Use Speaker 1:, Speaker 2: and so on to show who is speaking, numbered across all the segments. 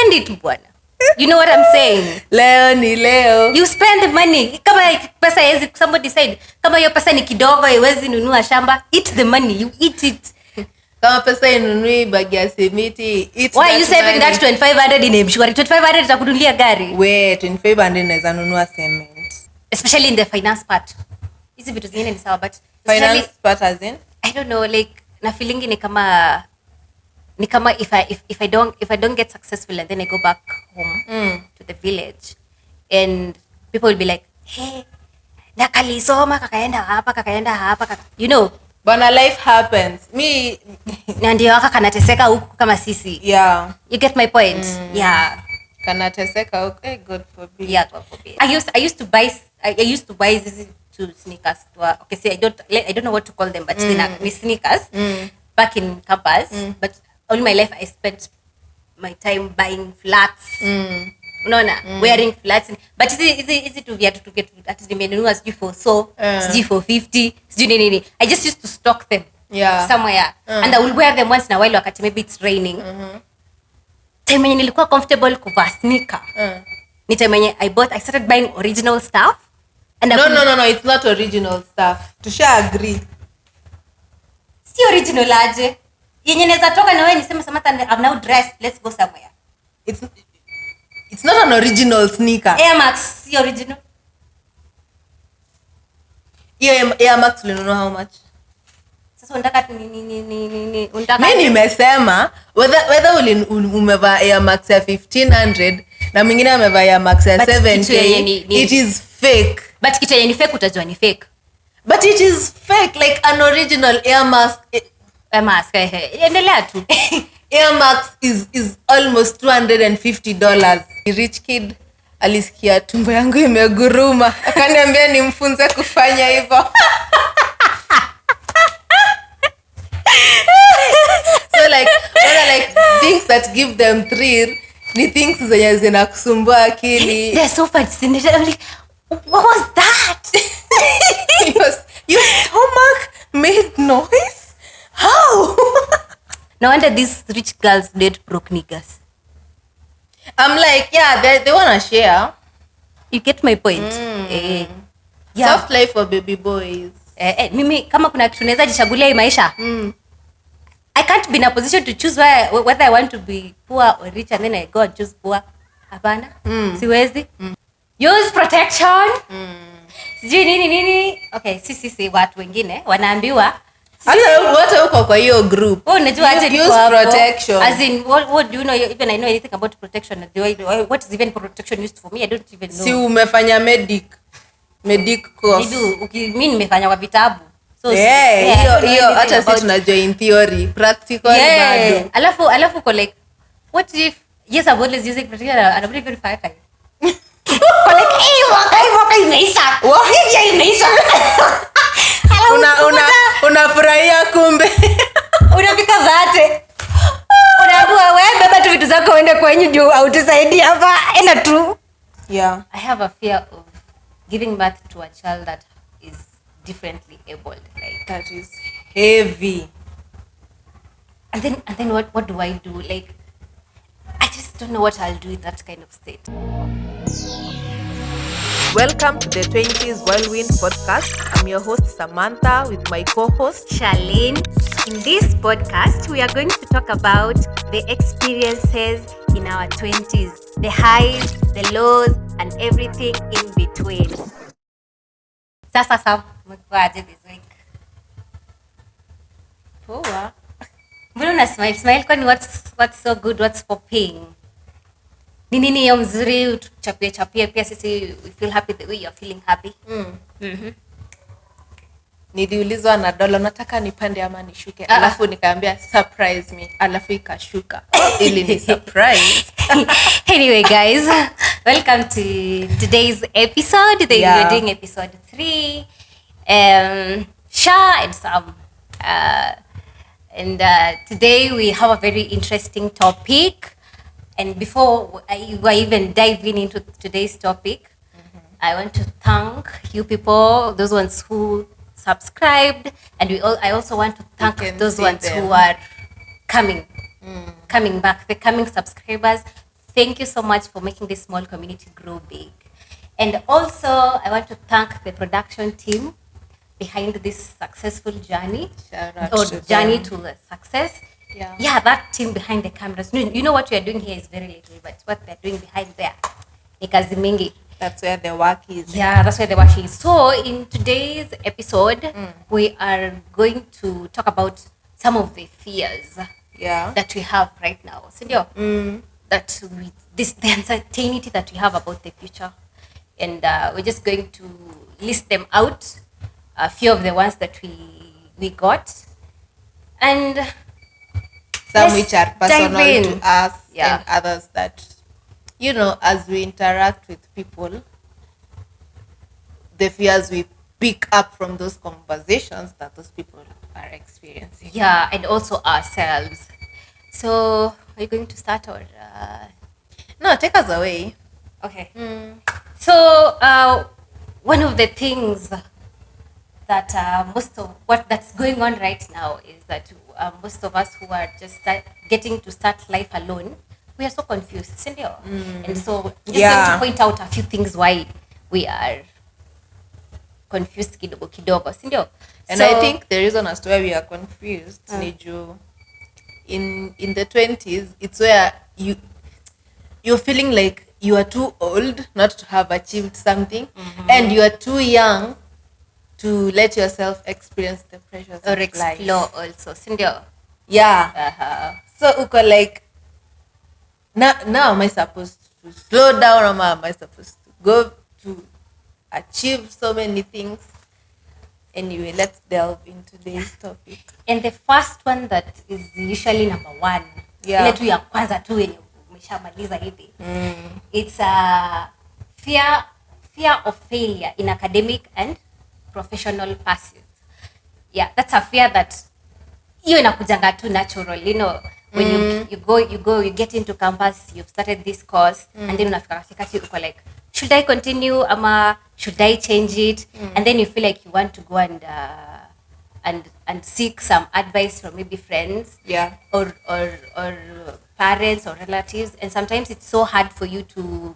Speaker 1: spend it bwana. You know what I'm saying?
Speaker 2: Leo ni leo.
Speaker 1: You spend the money. Kama pesa hizi, somebody said, kama hiyo pesa ni kidogo haiwezi nunua shamba, eat the money, you eat it.
Speaker 2: Kama pesa inunui bagi ya simiti, eat.
Speaker 1: Why are you saving that 2500 in M-Shwari? 2500 itakununulia gari.
Speaker 2: We 2500 inaweza nunua cement. Especially
Speaker 1: in the finance part. Hizi vitu zingine ni sawa, but
Speaker 2: finance part as in
Speaker 1: I don't know, like na feeling ni kama if I don't get successful and then I go back home to the village and people will be like, hey, nakalisoma kakaenda hapa, you know,
Speaker 2: but life happens. Me
Speaker 1: na ndio waka kanateseka huku kama sisi.
Speaker 2: Yeah,
Speaker 1: you get my point. Yeah,
Speaker 2: kanateseka huku. Hey, God forbid.
Speaker 1: Yeah, God forbid. I used to buy these two sneakers. Okay, see, I don't know what to call them, but they're sneakers back in campus. But all my life I spent my time buying flats. Unaona, wearing flats. But easy to viatu to get at nimenunua sijui for sijui for 50, sijui nini. I just used to stock them somewhere. And I will wear them once in a while wakati maybe it's raining. Time yenye nilikuwa comfortable kuvaa sneaker. Ni time yenye I started buying original stuff. And
Speaker 2: no, it's not original stuff. Tusha agree.
Speaker 1: Si original aje. Yenye naweza toka na wewe niseme Samantha, I'm now dressed, let's go somewhere.
Speaker 2: It's not an original sneaker.
Speaker 1: Air Max si original.
Speaker 2: Air Max ulinunua how much?
Speaker 1: Sasa unataka ni unataka
Speaker 2: mimi nimesema whether umevaa Air Max ya 1500 na mwingine amevaa Air Max ya 7k, it is fake.
Speaker 1: But kitu yenye ni fake utajua ni fake.
Speaker 2: But it is fake, like an original Air Max.
Speaker 1: Endelea tu.
Speaker 2: Air Max is almost $250. Rich kid alisikia tumbo yangu imeguruma, akaniambia nimfunze kufanya hivyo. So like things that give them thrill ni things zenye zinakusumbua akili.
Speaker 1: They're so fascinating. I'm like, what was that?
Speaker 2: Your stomach made noise? How?
Speaker 1: No wonder these rich girls date broke niggas.
Speaker 2: I'm like, yeah, they want to share.
Speaker 1: You get my point?
Speaker 2: Yeah. Soft life for baby boys.
Speaker 1: Mimi kama kuna kitu naweza jichagulia hii maisha. I can't be in a position to choose whether I want to be poor or rich and then I go and choose poor. Hapana. Siwezi. Use protection. Sijui nini. Okay, si watu wengine wanaambiwa
Speaker 2: hata uko kwa hiyo group.
Speaker 1: Unajua aje
Speaker 2: use protection.
Speaker 1: As in what do you know, even I know anything about protection? What is even protection used for? Me, I don't even know.
Speaker 2: Si umefanya medic course.
Speaker 1: Mimi nimefanya kwa vitabu. So
Speaker 2: hiyo hata sisi tunajua in theory, practical bado.
Speaker 1: Alafu uko like, what if yes, I'm always using protection and I'm even fire kind. Like, waka imeisha. Hivi imeisha.
Speaker 2: Unafurahia kumbe.
Speaker 1: Unafika dhate. Unaambiwa wewe beba tu vitu zako uende kwenye juu au tusaidie hapa. Enda tu.
Speaker 2: Yeah.
Speaker 1: I have a fear of giving birth to a child that is differently abled. Like
Speaker 2: that is heavy.
Speaker 1: And then what do I do? Like I just don't know what I'll do in that kind of state.
Speaker 2: Welcome to the 20s Whirlwind podcast. I'm your host Samantha with my co-host
Speaker 1: Charlene. In this podcast, we are going to talk about the experiences in our 20s, the highs, the lows, and everything in between. Sasa mkwaje this week? Poa. Mbona una smile kwani what's so good, what's popping? Nini hiyo mzuri chapie pia sisi we feel happy the way you're feeling happy.
Speaker 2: Niliulizwa na Dola nataka nipande ama nishuke. Alafu nikaambia surprise me. Alafu ikashuka. Ili ni surprise.
Speaker 1: Anyway guys, welcome to today's episode. We're doing episode 3. Sha and Sam. And today we have a very interesting topic. And before I even dive into today's topic, I want to thank you people, those ones who subscribed, and I also want to thank those ones who are coming back, the coming subscribers. thank you so much for making this small community grow big. And also, I want to thank the production team behind this successful journey
Speaker 2: Shout out
Speaker 1: or
Speaker 2: to
Speaker 1: journey
Speaker 2: them.
Speaker 1: to success.
Speaker 2: Yeah.
Speaker 1: That team behind the cameras. You know what we are doing here is very little, but what they're doing behind there, ni kazi mingi.
Speaker 2: That's where the work is.
Speaker 1: Yeah, that's where the work is. So in today's episode, we are going to talk about some of the fears that we have right now. Sindio? That the uncertainty that we have about the future, and we're just going to list them out, a few of the ones that we got, and
Speaker 2: some
Speaker 1: let's
Speaker 2: which are
Speaker 1: dive
Speaker 2: personal
Speaker 1: in.
Speaker 2: to us,
Speaker 1: Yeah.
Speaker 2: and others that, as we interact with people, the fears we pick up from those conversations that those people are experiencing.
Speaker 1: Yeah, and also ourselves. So are you going to start or
Speaker 2: No, take us away.
Speaker 1: okay. So one of the things that most of what that's going on right now is that most of us who are just getting to start life alone, we are so confused, Cindy. And so just going to point out a few things why we are confused kidogo kidogo, Cindy.
Speaker 2: And I think the reason as to why we are confused, in the 20s, it's where you're feeling like you are too old not to have achieved something, and you are too young to let yourself experience the pressures
Speaker 1: or
Speaker 2: of
Speaker 1: explore
Speaker 2: life.
Speaker 1: also, Cindy.
Speaker 2: So uko like, now am I supposed to slow down, or am I supposed to go to achieve so many things? Anyway, let's delve into this topic.
Speaker 1: And the first one that is usually number one, ile tu ya kwanza tu yenye umeshamaliza hivi, it's a fear of failure in academic and professional pursuits. Yeah, that's a fear that hiyo inakujanga tu natural, when you get into campus, you've started this course, and then unafika katikati uko like, should I continue ama should I change it? And then you feel like you want to go and seek some advice from maybe friends, or parents or relatives, and sometimes it's so hard for you to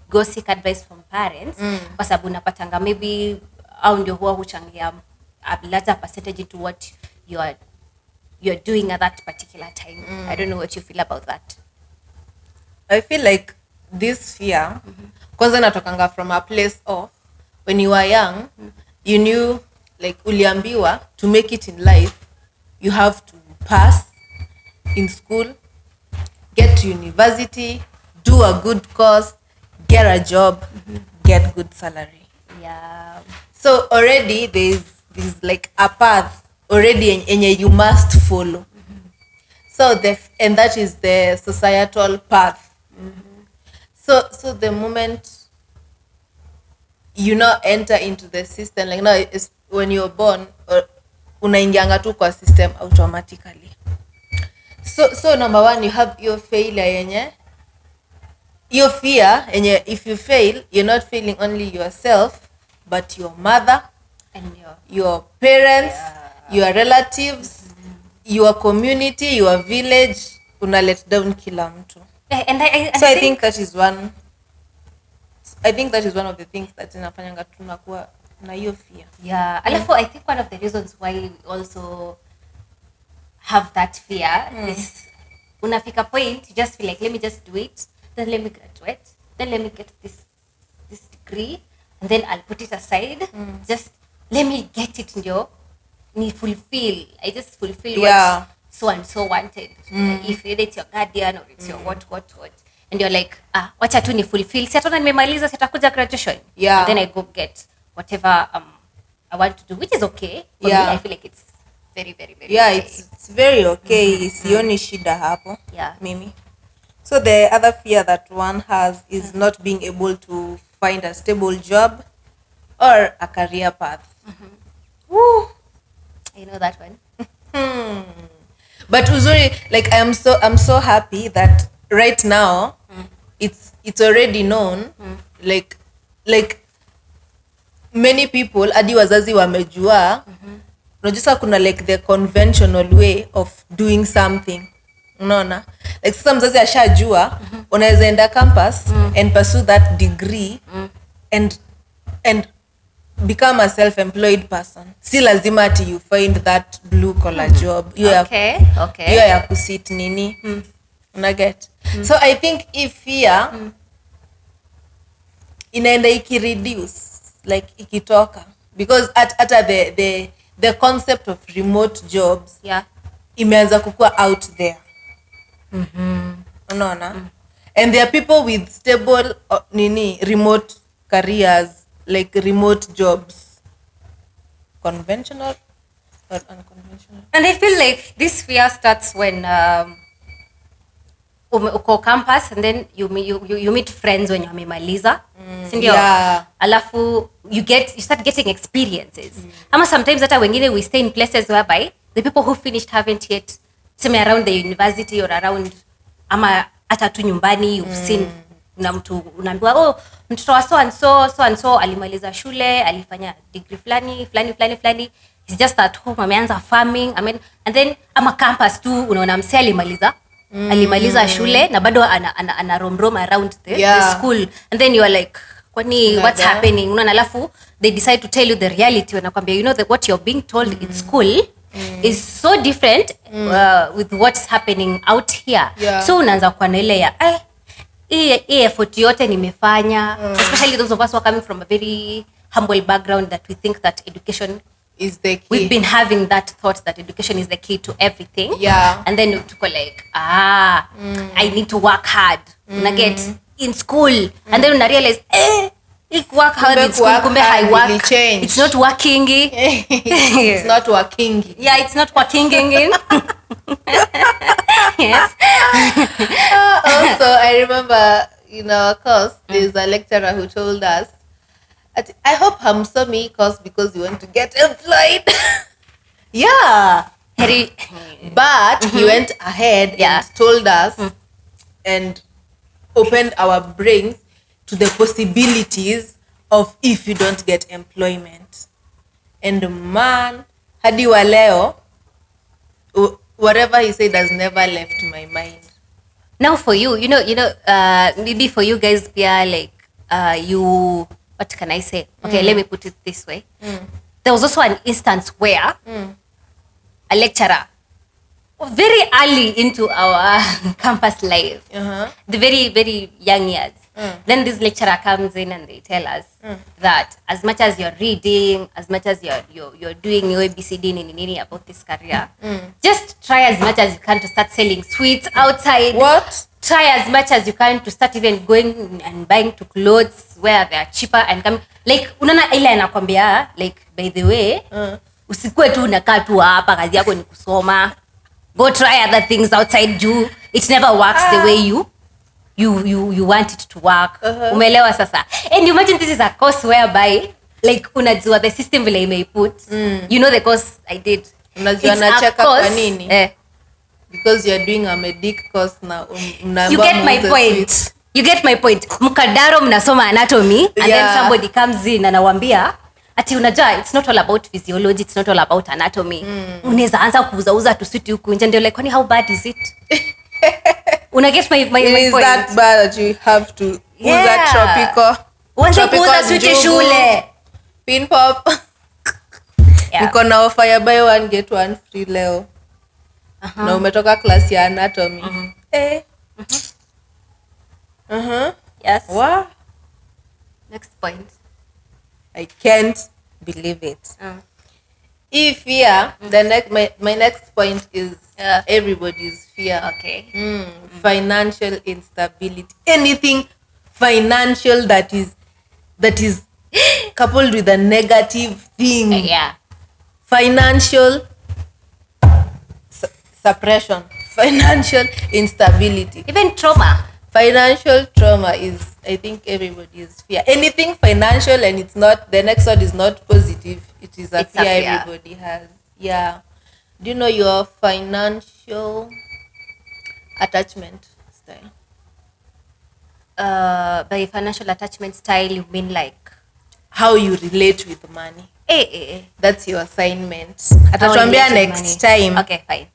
Speaker 1: go seek advice from parents kwa sababu unapatanga maybe au ndio huwa huchangia a larger percentage into what you're doing at that particular time. I don't know what you feel about that.
Speaker 2: I feel like this fear, kwanza natokanga from a place of when you were young, you knew, like, uliambiwa to make it in life, you have to pass in school, get to university, do a good course, get a job, get good salary.
Speaker 1: Yeah.
Speaker 2: So already there's like a path already and you must follow. So and that is the societal path. So the moment you now enter into the system, like now it's when you're born, unaingianga tu kwa system automatically. So number one, you have your failure yenye, your fear yenye, if you fail, you're not failing only yourself, but your mother
Speaker 1: And
Speaker 2: your parents, your relatives, your community, your village, una let down kila mtu.
Speaker 1: And
Speaker 2: I think that is one. I think that is one of the things that inafanyanga tunakuwa na hiyo fear.
Speaker 1: Yeah. Alafu, I think one of the reasons why we also have that fear is unafika point you just feel like, let me just do it, then let me graduate, then let me get this degree, and then I'll put it aside. Just let me get it, I just fulfill what so and so wanted. If it's your guardian or it's your what, and you're like, wacha tu ni fulfill, si atona nimemaliza, sitakuja graduation, and then I go get whatever I want to do, which is okay for me. I feel like it's very, very, very okay.
Speaker 2: It's very okay. Sioni shida hapo. Mimi. So the other fear that one has is not being able to find a stable job or a career path.
Speaker 1: Woo. I know that one.
Speaker 2: But uzuri, like, I'm so happy that right now it's already known, like many people hadi wazazi wamejua. Unajua kuna like the conventional way of doing something. unaona, like sasa mzazi ashajua unaweza enda campus and pursue that degree and become a self-employed person. Si lazima ati you find that blue collar job.
Speaker 1: Okay.
Speaker 2: Hiyo ya kusit nini. Una get? So I think if fear inaenda ikireduce, like ikitoka, because at the concept of remote jobs imeanza kukua out there. Unaona? And there are people with stable remote careers, like remote jobs, conventional or unconventional.
Speaker 1: And I feel like this fear starts when uko campus and then you meet friends when wamemaliza, sindio? Alafu you start getting experiences. Ama sometimes hata wengine we stay in places whereby the people who finished haven't yet, same around the university or around ama hata tu nyumbani you've seen na mtu unaambiwa mtoto wa so and so alimaliza shule, alifanya degree fulani, he's just at home, ameanza farming, and then ama campus tu unaona msee alimaliza shule na bado ana roam around the school, and then you are like kwani what's happening, unaona, alafu they decide to tell you the reality, wanakwambia you know that what you're being told in school is so different with what's happening out here. So unaanza kwa na ile ya hii effort yote nimefanya, especially those of us who are coming from a very humble background that we think that education
Speaker 2: is the key.
Speaker 1: We've been having that thought that education is the key to everything. And then you go like, I need to work hard. Una get in school. And then una realize, work hard in school, kumbe high work. It's not working.
Speaker 2: It's not working.
Speaker 1: Yeah, it's not working. Yes.
Speaker 2: Also, I remember in our course, there's a lecturer who told us, I hope hamsomi course because you want to get employed. But he went ahead and told us and opened our brains to the possibilities of if you don't get employment. And man, hadi wa leo, whatever he said has never left my mind.
Speaker 1: Now for you, you know, maybe for you guys, like you, what can I say? Okay, let me put it this way. There was also an instance where a lecturer, very early into our campus life, the very, very young years, then this lecturer comes in and they tell us that as much as you're reading, as much as you're doing your ABCD nini about this career, just try as much as you can to start selling sweets outside.
Speaker 2: What?
Speaker 1: Try as much as you can to start even going and buying to clothes where they are cheaper and come. Like unaona ile anakwambia, like by the way, usikue tu unakaa tu hapa kazi yako ni kusoma. Go try other things outside you. It never works the way you want it to work. Umeelewa sasa? And imagine this is a course whereby like unajua the system vile imeiput. You know the course I did.
Speaker 2: Unajua nacheka kwa nini? Because you're doing a medic course now.
Speaker 1: You get my point. You get my point. Mkadaro mnasoma anatomy and then somebody comes in and anawambia ati unajua it's not all about physiology, it's not all about anatomy. Unaweza anza kuuza tusiti huku nje, ndio like kwani how bad is it? Una get my point.
Speaker 2: Is that bad that you have to use that tropical?
Speaker 1: Wanza kuuza switi shule.
Speaker 2: Pin pop. Niko na offer ya buy one get one free leo. Na umetoka class ya anatomy.
Speaker 1: Yes.
Speaker 2: What?
Speaker 1: Next point.
Speaker 2: I can't believe it. If fear, my next point is everybody's fear.
Speaker 1: Okay.
Speaker 2: Financial instability. Anything financial that is coupled with a negative thing. Financial suppression. Financial instability.
Speaker 1: Even trauma.
Speaker 2: Financial trauma is, I think, everybody's fear. Anything financial and it's not, the next word is not positive. It is a fear everybody has. Yeah. Do you know your financial attachment style?
Speaker 1: By financial attachment style, you mean like
Speaker 2: how you relate with money? That's your assignment. Atatuambia next time.
Speaker 1: Okay, fine.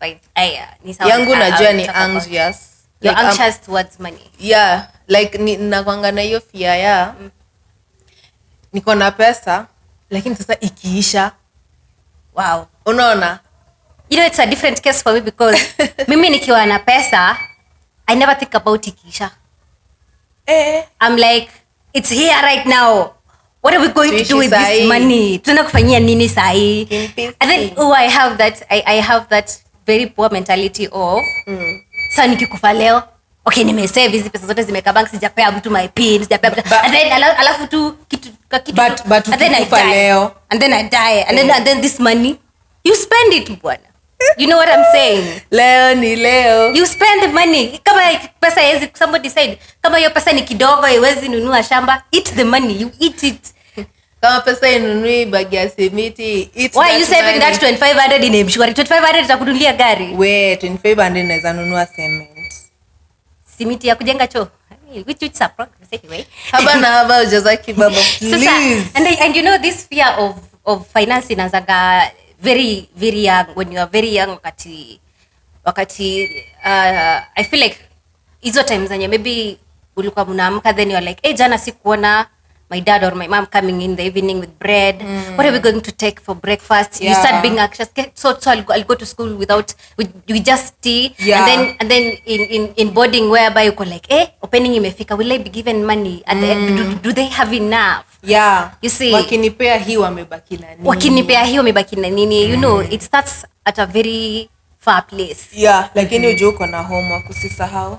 Speaker 1: Ni sawa.
Speaker 2: Yangu najua ni anxious.
Speaker 1: You're anxious towards money.
Speaker 2: Yeah, like nakwanga na hiyo fear ya niko na pesa lakini sasa ikiisha.
Speaker 1: Wow.
Speaker 2: Unaona?
Speaker 1: You know, it's a different case for me because mimi nikiwa na pesa, I never think about ikiisha. I'm like, it's here right now. What are we going to do with this money? Tunakufanyia nini sahi? And then I have that very poor mentality of sasa nikikufa leo, okay, nimesave hizi pesa zote zimeka bank, sijapea mtu my pin, sijapea, and then alafu tu kitu
Speaker 2: but
Speaker 1: and then I die leo. And then this money you spend it bwana. You know what I'm saying?
Speaker 2: Leo ni leo.
Speaker 1: You spend the money. Kama pesa hizi, somebody said, kama hiyo pesa ni kidogo haiwezi nunua shamba, eat the money, you eat it.
Speaker 2: Kama pesa inunui bagi ya simiti,
Speaker 1: why you saving that 2500 in mshwari? 2500 itakununulia gari.
Speaker 2: We 2500 inaweza nunua cement.
Speaker 1: Simiti ya kujenga choo. Which is a progress anyway.
Speaker 2: Haba ujazaki baba please.
Speaker 1: And you know this fear of finance inazaga very very young. When you are very young wakati I feel like hizo times zenye maybe ulikuwa mnaamka then you are like, jana sikuona my dad or my mom coming in the evening with bread. What are we going to take for breakfast? You start being anxious. So I'll go to school with just tea. And then in boarding whereby you go like, opening imefika, will I be given money? And do they have enough?
Speaker 2: Yeah.
Speaker 1: You see,
Speaker 2: wakinipea hii wamebaki na nini. You know, it starts at a very far place. Yeah, lakini ujue uko na homework usisahau.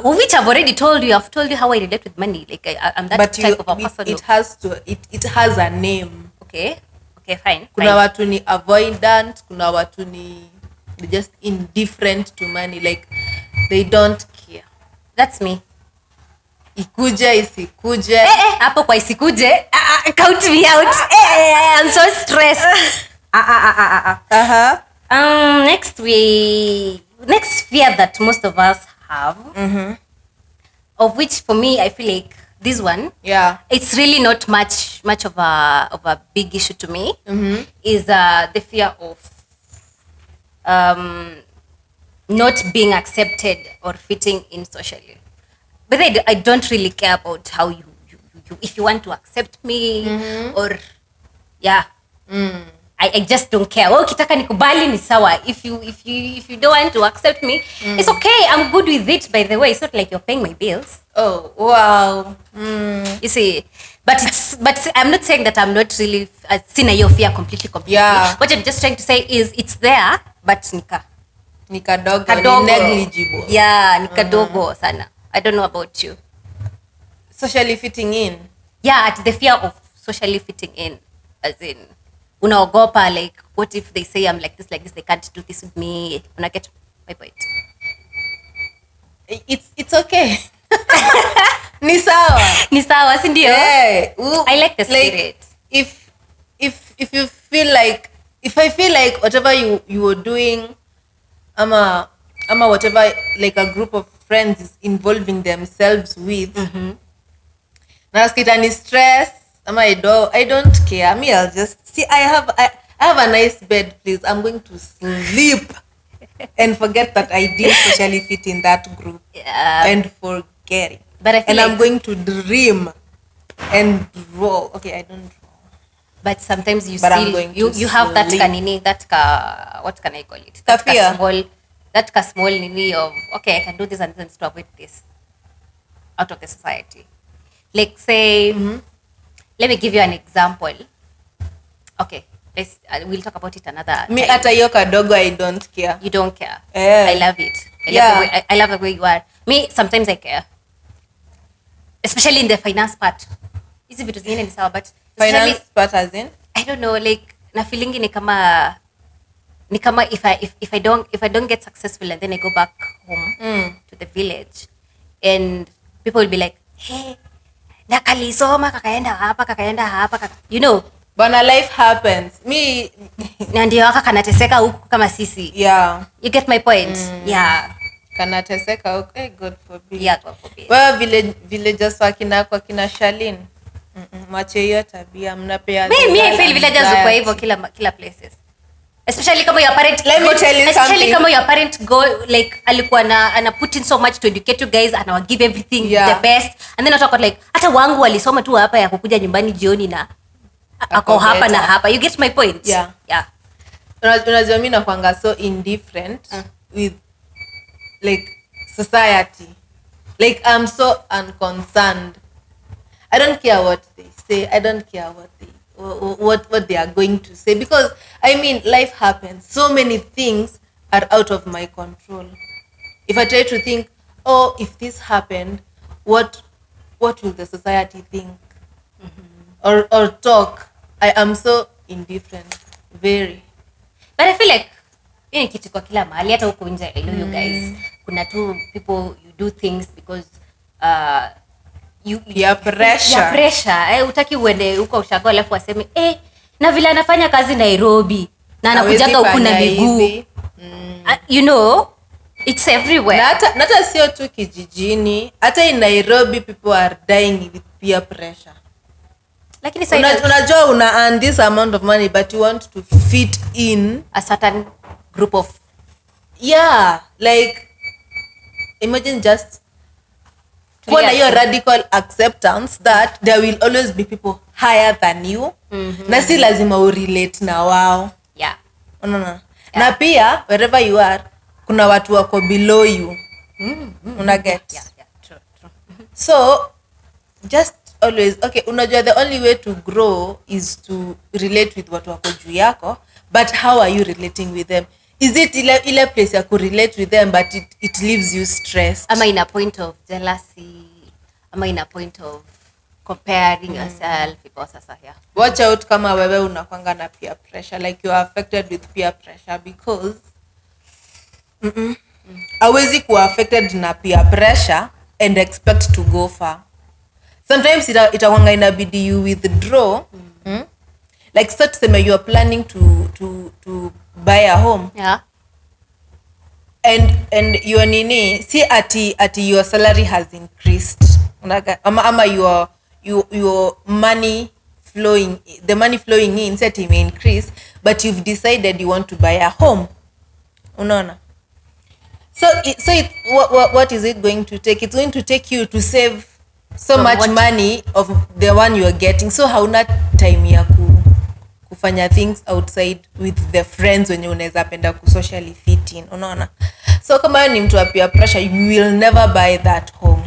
Speaker 1: Which I've already told you. I've told you how I relate with money. Like I'm that type of a person.
Speaker 2: It has a name.
Speaker 1: Okay, fine.
Speaker 2: Kuna watu ni avoidant, kuna watu ni just indifferent to money. Like they don't care.
Speaker 1: That's me.
Speaker 2: Ikuje isikuje.
Speaker 1: Hapo kwa isikuje. Count me out. I'm so stressed. Next fear that most of us have, of which for me I feel like this one, it's really not much of a big issue to me, is the fear of not being accepted or fitting in socially. But I don't really care about how you if you want to accept me or I just don't care. Kitaka nikubali ni sawa. If you don't want to accept me, it's okay. I'm good with it, by the way. It's not like you're paying my bills.
Speaker 2: Oh, wow.
Speaker 1: You see, but I'm not saying that I'm not really sina your fear completely.
Speaker 2: Yeah.
Speaker 1: What I'm just trying to say is it's there, but
Speaker 2: nikadogo, negligible.
Speaker 1: Yeah, nikadogo sana. I don't know about you.
Speaker 2: Socially fitting in.
Speaker 1: Yeah, the fear of socially fitting in, as in unaogopa, like what if they say I'm like this, they can't do this with me. Una get my point?
Speaker 2: It's okay. Ni sawa si ndio?
Speaker 1: I like the spirit.
Speaker 2: Like, if you feel like, if I feel like whatever you were doing ama whatever, like a group of friends is involving themselves with, naskita ni stress ama I don't care. Me, I'll just see, I have a nice bed, please. I'm going to sleep and forget that I didn't socially fit in that group and forget it.
Speaker 1: But I feel
Speaker 2: and I'm going to dream and draw. Okay, I don't draw.
Speaker 1: But sometimes you have that kanini, what can I call it? That small nini of, okay, I can do this and then to avoid this out of the society. Like say, let me give you an example. Okay, we'll talk about it another time.
Speaker 2: Me ata hiyo kadogo, I don't care.
Speaker 1: You don't care. I love it. I love the way you are. Me, sometimes I care. Especially in the finance part. Hizi vitu zingine ni sawa, but
Speaker 2: finance part as in?
Speaker 1: I don't know, like na feelingi ni kama if I don't get successful and then I go back home to the village and people will be like, hey, nakalisoma kakaenda hapa, you know,
Speaker 2: bana, life happens. Me
Speaker 1: na ndio waka kanateseka huku kama sisi. You get my point?
Speaker 2: Kanateseka huku, God forbid.
Speaker 1: God forbid.
Speaker 2: Well, villagers wakina Shalin, Mwache hiyo tabia mnapea.
Speaker 1: Me I feel villagers uko hivyo kila places. Especially kama your parent
Speaker 2: Let me tell you
Speaker 1: especially
Speaker 2: something.
Speaker 1: kama your parent go like alikuwa ana put in so much to educate you guys and give everything
Speaker 2: Yeah.
Speaker 1: the best and then atakot like hata wangu alisoma tu hapa ya kukuja nyumbani jioni na ako hapa
Speaker 2: better.
Speaker 1: na hapa. You get my point?
Speaker 2: Yeah. Unajua mimi nakwanga so indifferent with like society. Like I'm so unconcerned. I don't care what they say. I don't care what they are going to say, because I mean life happens. So many things are out of my control. If I try to think, oh, if this happened, what will the society think? Or talk? I am so indifferent, very.
Speaker 1: But I feel like hii ni kitu kwa kila mahali hata huko nje. I know you guys kuna tu people you do things because
Speaker 2: Peer pressure.
Speaker 1: Utaki uende huko ushago alafu waseme na vile anafanya kazi Nairobi na anakujaga huku na miguu. You know, it's everywhere.
Speaker 2: Na hata sio tu kijijini, hata in Nairobi people are dying with peer pressure.
Speaker 1: Lakini sasa
Speaker 2: unajua una earn this amount of money but you want to fit in
Speaker 1: a certain group of
Speaker 2: like imagine just kuna hiyo radical acceptance that there will always be people higher than you. Na si lazima urelate na wao. Unaona? Na pia wherever you are kuna watu wako below you. Una get?
Speaker 1: True.
Speaker 2: So just always unajua the only way to grow is to relate with watu wako juu yako, but how are you relating with them? Is it ile place ya ku relate with them but it leaves you stressed?
Speaker 1: Ama in a point of jealousy, ama in a point of comparing yourself because sasa
Speaker 2: watch out kama wewe unakwanga na peer pressure, like you are affected with peer pressure, because hawezi kuwa affected na peer pressure and expect to go far. Sometimes itakwanga inabidi you withdraw. Like start tuseme you are planning to buy a home. And your nini si ati your salary has increased. Ama your money flowing, the money flowing in set may increase, but you've decided you want to buy a home. Unaona? So what is it going to take? It's going to take you to save so much money of the one you are getting. So hauna time ya kufanya things outside with the friends when unaweza penda ku socially fit in. Unaona? So kama ni mtu wa peer pressure, you will never buy that home.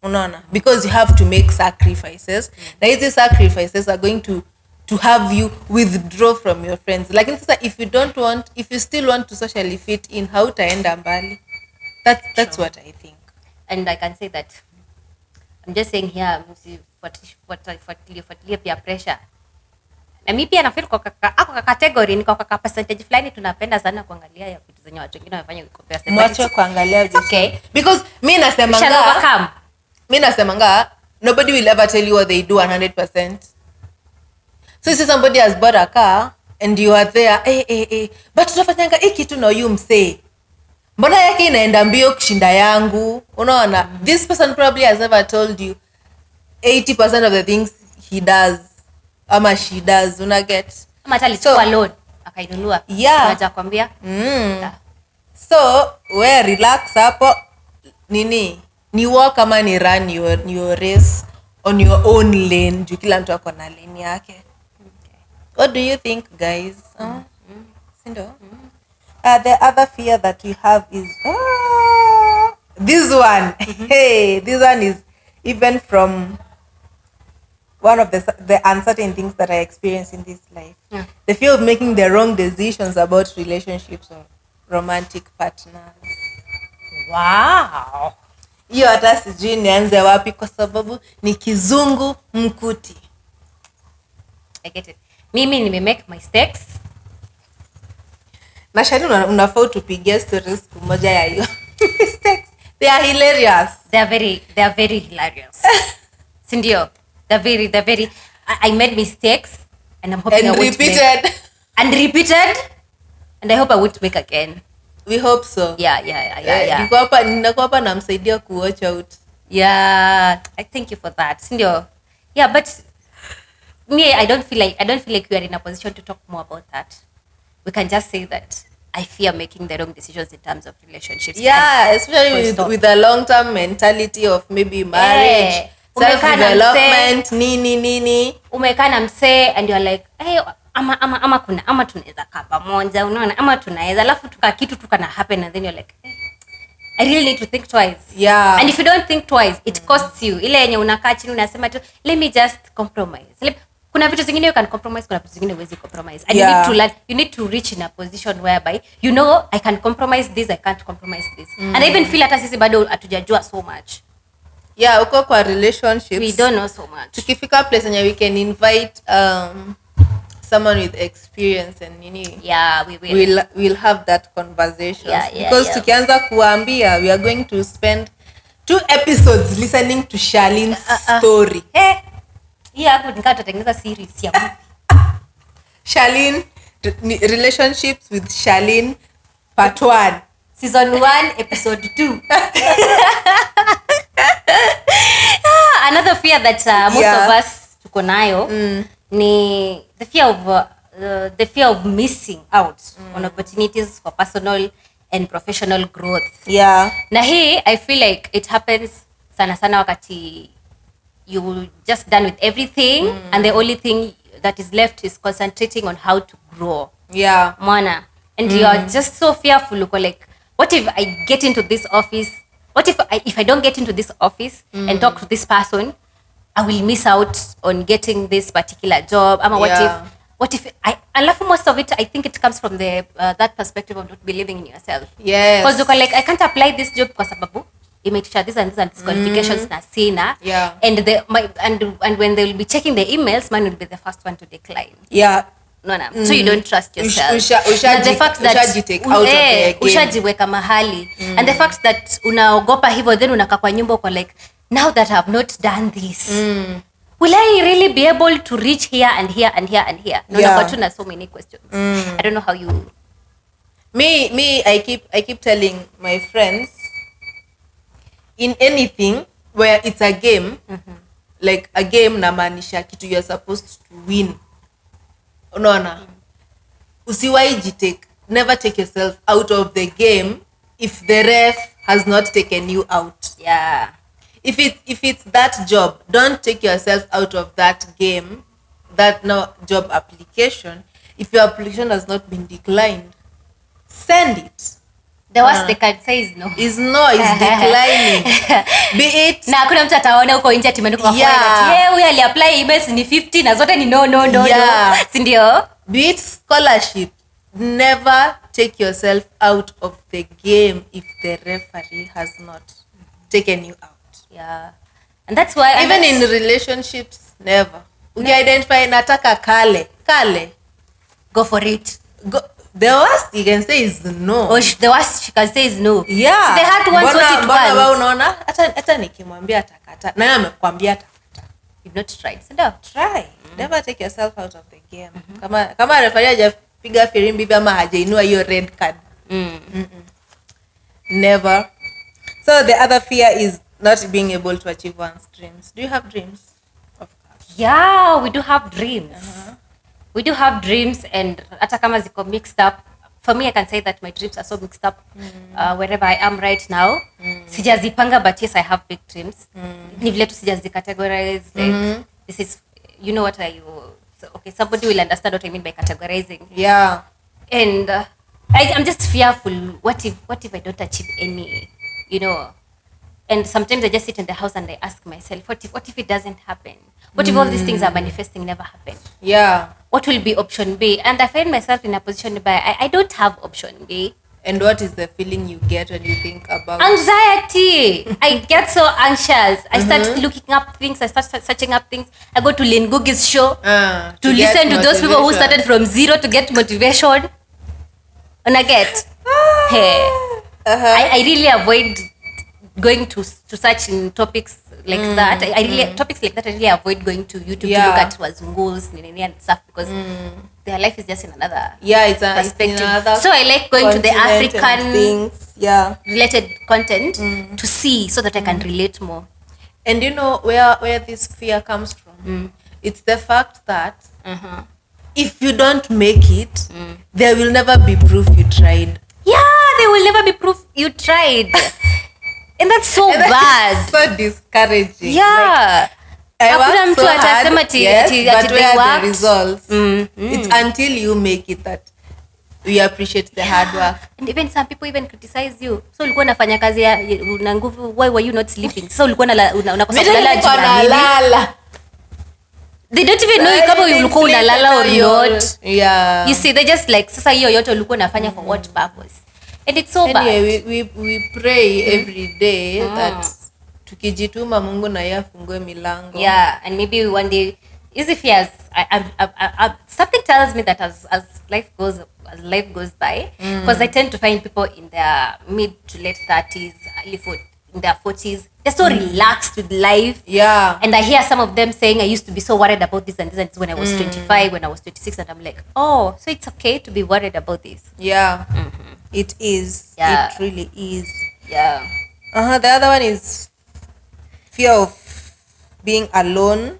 Speaker 2: Unaona? Because you have to make sacrifices. Na hizi sacrifices are going to have you withdraw from your friends. Lakini sasa if you still want to socially fit in, hautaenda mbali. That's what I think.
Speaker 1: And I can say that I'm just saying here msifuatilie peer pressure. Na mimi pia nafeel kwa category ni kwa percentage fulani tunapenda sana kuangalia ya vitu zenye watu wengine wanafanya compare.
Speaker 2: Mwache kuangalia vitu.
Speaker 1: Okay.
Speaker 2: Because mimi nasemanga nobody will ever tell you what they do 100%. So if somebody has bought a car and you are there, but tunafanyanga hiki tu na you msee. Mbona yake inaenda mbio kushinda yangu? Unaona? This person probably has never told you 80% of the things he does ama she does. Una get?
Speaker 1: Ama hata alichukua loan akainunua. Unaweza kwambia?
Speaker 2: So we relax hapo. Ni walk ama ni run your race on your own lane. Juu kila mtu ako na lane yake. What do you think, guys? Sindo? The other fear that we have is this one. Hey, this one is even from one of the uncertain things that I experience in this life. The fear of making the wrong decisions about relationships or romantic partners.
Speaker 1: Wow.
Speaker 2: Hiyo hata sijui nianze wapi kwa sababu ni kizungu mkuti.
Speaker 1: I get it. Mimi nime make mistakes.
Speaker 2: Na shari unafaa tupigie stories moja ya hiyo mistakes. They are hilarious.
Speaker 1: They are very hilarious. Sindio? They're very I made mistakes and I'm hoping
Speaker 2: and
Speaker 1: I won't
Speaker 2: repeated.
Speaker 1: make. And repeated. And I hope I won't make again.
Speaker 2: We hope so.
Speaker 1: Yeah.
Speaker 2: Ninakuwa hapa namsaidia ku watch out.
Speaker 1: Yeah, I thank you for that. Sindio? Yeah, but me, I don't feel like we are in a position to talk more about that. We can just say that I fear making the wrong decisions in terms of relationships.
Speaker 2: Yeah, especially
Speaker 1: Full
Speaker 2: with,
Speaker 1: stop.
Speaker 2: with the long-term mentality of maybe marriage,
Speaker 1: Umekaa na
Speaker 2: self-development, nini.
Speaker 1: umekaa na msee and you're like, hey, ama tunaweza kaa pamoja, unaona, ama tunaweza, alafu kitu tukana happen and then you're like, hey, I really need to think twice.
Speaker 2: Yeah.
Speaker 1: And if you don't think twice, it costs you. Ile yenye unakaa chini unasema tu, let me just compromise. Kuna vitu zingine you can compromise, kuna vitu zingine huwezi compromise. And you need to reach in a position whereby you know I can compromise this, I can't compromise this. And I even feel hata sisi bado hatujajua so much.
Speaker 2: Yeah, uko kwa relationships.
Speaker 1: We don't know so much.
Speaker 2: Tukifika place where we can invite someone with experience and nini.
Speaker 1: Yeah, we will.
Speaker 2: We'll have that conversation.
Speaker 1: Yeah,
Speaker 2: because tukianza kuambia, we are going to spend 2 episodes listening to Charlene's story.
Speaker 1: Hey. Yeah, hapo nikaa tutatengeneza series ya movie.
Speaker 2: Charlene, relationships with Charlene part 1.
Speaker 1: Season 1, episode 2. Another fear that most of us tuko nayo ni the fear of missing out on opportunities for personal and professional growth.
Speaker 2: Yeah.
Speaker 1: Na hii I feel like it happens sana wakati you just done with everything and the only thing that is left is concentrating on how to grow.
Speaker 2: Yeah.
Speaker 1: Mwana. And you're just so fearful. Like, what if I get into this office? What if I don't get into this office and talk to this person? I will miss out on getting this particular job. What if alafu most of it, I think it comes from the that perspective of not believing in yourself.
Speaker 2: Yes.
Speaker 1: Because you're like, I can't apply this job kwa sababu imetisha this and these qualifications na sina.
Speaker 2: Yeah.
Speaker 1: And when they will be checking the emails, mine will be the first one to decline.
Speaker 2: Yeah.
Speaker 1: No. So you don't trust yourself.
Speaker 2: The fact that
Speaker 1: ushajiweka mahali and the fact that unaogopa hivyo then unakaa kwa nyumba uko like, now that I've not done this, will I really be able to reach here and here and here and here? No, but tuna so many questions. I don't know how you.
Speaker 2: Me, I keep telling my friends, in anything where it's a game, like a game namaanisha kitu you're supposed to win. Unaona, never take yourself out of the game if the ref has not taken you out.
Speaker 1: Yeah.
Speaker 2: If it's that job, don't take yourself out of that game, that job application. If your application has not been declined, send it.
Speaker 1: The worst they can say is no.
Speaker 2: Is declining. Be it.
Speaker 1: Na kuna mtu ataona uko nje atimeandika kwa foreign. Huyu aliapply emails ni 50 na zote ni no. Si ndio?
Speaker 2: Be it scholarship. Never take yourself out of the game if the referee has not taken you out.
Speaker 1: Yeah. And that's why
Speaker 2: even in relationships, never. Identify nataka kale. Go for it. The worst you can say is no.
Speaker 1: The worst she can say is no.
Speaker 2: Yeah.
Speaker 1: So they had once what it was.
Speaker 2: Mbona unaona hata nikimwambia atakata. Na yeye amekwambia atakata.
Speaker 1: You've not tried. So no.
Speaker 2: Try. Never take yourself out of the game. Kama referee hajapiga firimbi hivi ama hajainua hiyo red card. Never. So the other fear is not being able to achieve one's dreams. Do you have dreams? Of course.
Speaker 1: Yeah, we do have dreams. We do have dreams, and hata kama ziko mixed up. For me, I can say that my dreams are so mixed up wherever I am right now. Sijazipanga, but yes, I have big dreams. Ni vile tu sijazicategorize. Like, this is, you know what okay, somebody will understand what I mean by categorizing.
Speaker 2: Yeah.
Speaker 1: And I'm just fearful. What if I don't achieve any, you know? And sometimes I just sit in the house and I ask myself, what if it doesn't happen? What if all these things are manifesting never happen?
Speaker 2: Yeah.
Speaker 1: What will be option B? And I find myself in a position where I don't have option B.
Speaker 2: And what is the feeling you get when you think about
Speaker 1: anxiety? I get so anxious. I start looking up things. I start searching up things. I go to Lynn Googie's show to listen to those people who started from zero to get motivation. And I get, I really avoid going to search in topics like that. Topics like that I really avoid going to YouTube to look at wazungus and stuff because their life is just in another perspective. So I like going to the African
Speaker 2: things,
Speaker 1: related content to see so that I can relate more.
Speaker 2: And you know where this fear comes from? It's the fact that if you don't make it, there will never be proof you tried.
Speaker 1: Yeah, there will never be proof you tried. And that's so bad.
Speaker 2: So discouraging.
Speaker 1: Yeah.
Speaker 2: I
Speaker 1: Hakuna
Speaker 2: work
Speaker 1: mtu
Speaker 2: so
Speaker 1: atasema
Speaker 2: hard,
Speaker 1: ati-
Speaker 2: yes,
Speaker 1: ati-
Speaker 2: but
Speaker 1: ati they
Speaker 2: where are the
Speaker 1: worked?
Speaker 2: results? It's until you make it that we appreciate the hard work.
Speaker 1: And even some people even criticize you. So ulikuwa unafanya kazi ya una nguvu, why were you not sleeping? So ulikuwa unakosa kulala juu ya nini?
Speaker 2: Lala.
Speaker 1: They don't even know kama ulikuwa unalala or not.
Speaker 2: Yeah.
Speaker 1: You see, they just like, sasa hiyo yote ulikuwa unafanya for what purpose? And it's so bad.
Speaker 2: Anyway, we pray every day that tukijituma Mungu na yeye afungue milango.
Speaker 1: Yeah, and maybe one day, easy fears. Something tells me that as life goes by, because I tend to find people in their mid to late 30s, in their 40s, they're so relaxed with life.
Speaker 2: Yeah.
Speaker 1: And I hear some of them saying, I used to be so worried about this and this and this when I was 25, when I was 26, and I'm like, oh, so it's okay to be worried about this.
Speaker 2: Yeah. It is.
Speaker 1: Yeah.
Speaker 2: It really is.
Speaker 1: Yeah.
Speaker 2: The other one is fear of being alone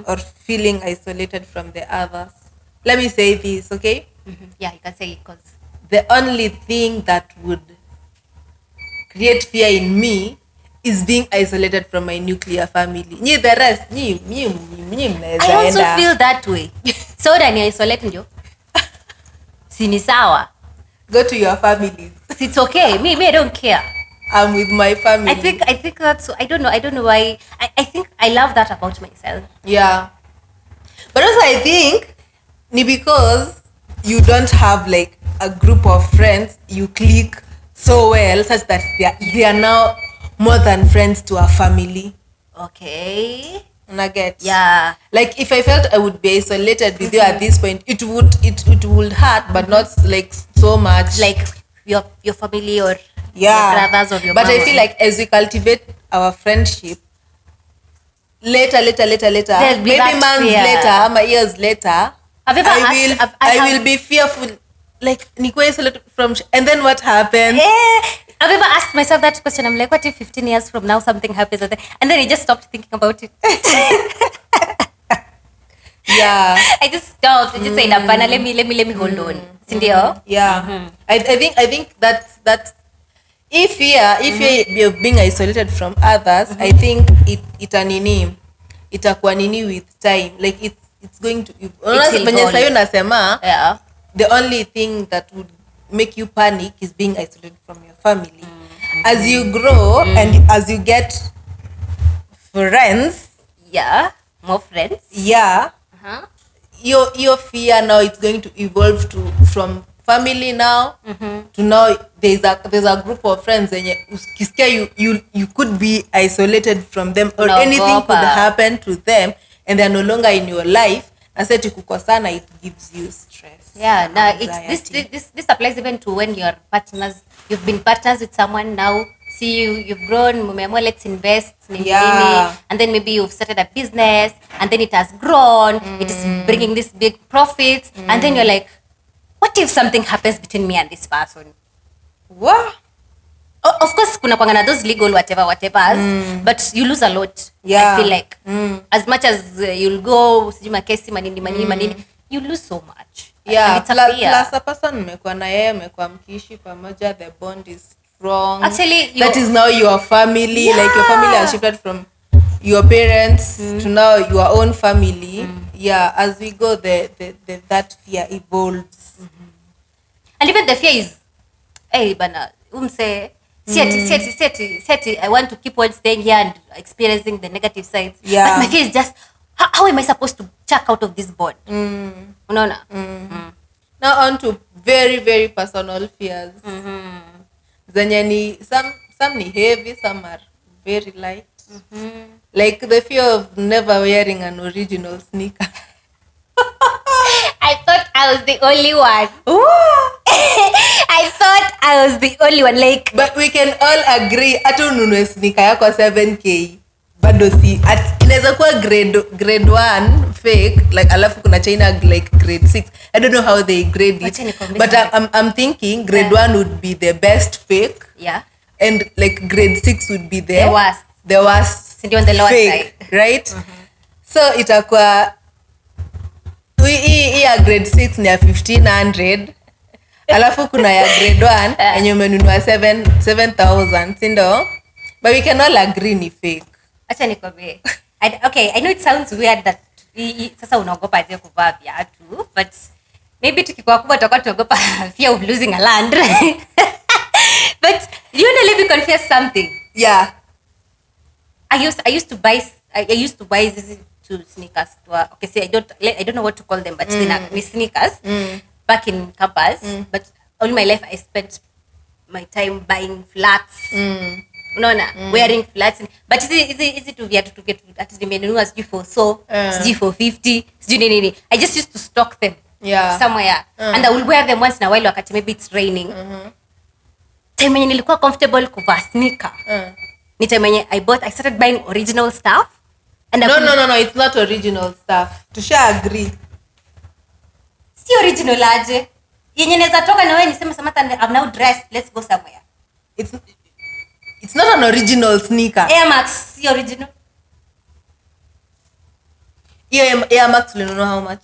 Speaker 2: or feeling isolated from the others. Let me say this, okay?
Speaker 1: Yeah, you can say it, because
Speaker 2: The only thing that would create fear in me is being isolated from my nuclear family. The rest,
Speaker 1: I also feel that way. So when I isolate ndio. Sini sawa.
Speaker 2: Go to your families.
Speaker 1: It's okay. Me, I don't care.
Speaker 2: I'm with my family.
Speaker 1: I think that's, I don't know why. I think I love that about myself.
Speaker 2: Yeah. But also I think ni because you don't have like a group of friends you click so well such that they are now more than friends to a family.
Speaker 1: Okay.
Speaker 2: Nugget.
Speaker 1: Yeah.
Speaker 2: Like if I felt I would be isolated with you at this point, it would hurt, but not like so much.
Speaker 1: Like your family or
Speaker 2: yeah,
Speaker 1: your brothers or your
Speaker 2: but
Speaker 1: mom.
Speaker 2: I feel like as we cultivate our friendship, later,
Speaker 1: There'll be
Speaker 2: maybe
Speaker 1: that
Speaker 2: months
Speaker 1: fear.
Speaker 2: later, years later,
Speaker 1: Have you ever asked?
Speaker 2: I will be fearful. Like niko isolated from, and then what happens?
Speaker 1: I've ever asked myself that question. I'm like, what if 15 years from now something happens? And then I just stopped thinking about it.
Speaker 2: Yeah.
Speaker 1: I just stopped. I just said, "Apana, let me hold on." Sindio?
Speaker 2: Yeah. I think that's if you're being isolated from others, I think itakuwa nini with time. Like it's going to
Speaker 1: evolve. Yeah.
Speaker 2: The only thing that would make you panic is being isolated from your family. As you grow and as you get friends,
Speaker 1: Yeah. More friends.
Speaker 2: yeah, your fear now it's going to evolve from family now to now there's a group of friends and you could be isolated from them or anything could happen to them and they're no longer in your life. I said kukosana, it gives you stress.
Speaker 1: Yeah, now
Speaker 2: anxiety.
Speaker 1: this applies even to when you're partners. You've been partners with someone now. See you've grown. Mumeamua, let's invest.
Speaker 2: Yeah.
Speaker 1: And then maybe you've started a business, and then it has grown. It is bringing this big profits, and then you're like, what if something happens between me and this person?
Speaker 2: What?
Speaker 1: Of course, kuna kwangana those legal whatever, but you lose a lot.
Speaker 2: Yeah.
Speaker 1: I feel like as much as you'll go sijuma kesi manini, you lose so much.
Speaker 2: Yeah,
Speaker 1: And it's a fear.
Speaker 2: plus a person mmekuwa na yeye, mmekuwa mkiishi pamoja, the bond is strong.
Speaker 1: Actually,
Speaker 2: that is now your family.
Speaker 1: Yeah.
Speaker 2: Like your family has shifted from your parents to now your own family. Yeah, as we go, that fear evolves.
Speaker 1: And even the fear is, hey, bana, umse, seti, I want to keep on staying here and experiencing the negative sides.
Speaker 2: Yeah.
Speaker 1: But my fear is just, how am I supposed to check out of this bond? Unaona?
Speaker 2: Now on to very, very personal fears. Zenye ni some ni heavy, some are very light. Like the fear of never wearing an original sneaker.
Speaker 1: I thought I was the only one. I thought I was the only one. Like,
Speaker 2: But we can all agree hata ununue sneaker yako 7k bado si inaweza kuwa grade 1 fake, like alafu kuna China like grade 6. I don't know how they grade it, but I'm thinking grade 1 would be the best fake,
Speaker 1: yeah,
Speaker 2: and like grade 6 would be
Speaker 1: the worst.
Speaker 2: the worst
Speaker 1: Sindio, on the lower
Speaker 2: fake,
Speaker 1: side.
Speaker 2: right? So itakuwa hii ya grade 6 ni ya 1500, alafu kuna ya grade 1 yenye umenunua 7000, si ndio? But we can all agree ni fake.
Speaker 1: Acha nikwambie. Okay, I know it sounds weird that sasa unaogopa aje kuvaa viatu, but maybe tukikuwa kubwa tutakuwa tunaogopa fear of losing a land. But you want to let me confess something?
Speaker 2: Yeah.
Speaker 1: I used to buy these two sneakers to okay, see, I don't know what to call them, but they're sneakers back in campus. But all my life I spent my time buying flats. Unaona, wearing flats, but easy to viatu to get at nimenunua sijui for sijui for 50 sijui nini. I just used to stock them somewhere and I will wear them once in a while wakati maybe it's raining. Time yenye nilikuwa comfortable kuvaa sneaker ni time yenye I started buying original stuff. And
Speaker 2: no, it's not original stuff. Tusha agree.
Speaker 1: Si original aje. Yenye naweza toka na wewe niseme Samantha, I'm now dressed, let's go somewhere.
Speaker 2: It's not an original sneaker.
Speaker 1: Air Max si original.
Speaker 2: Air Max ulinunua how much?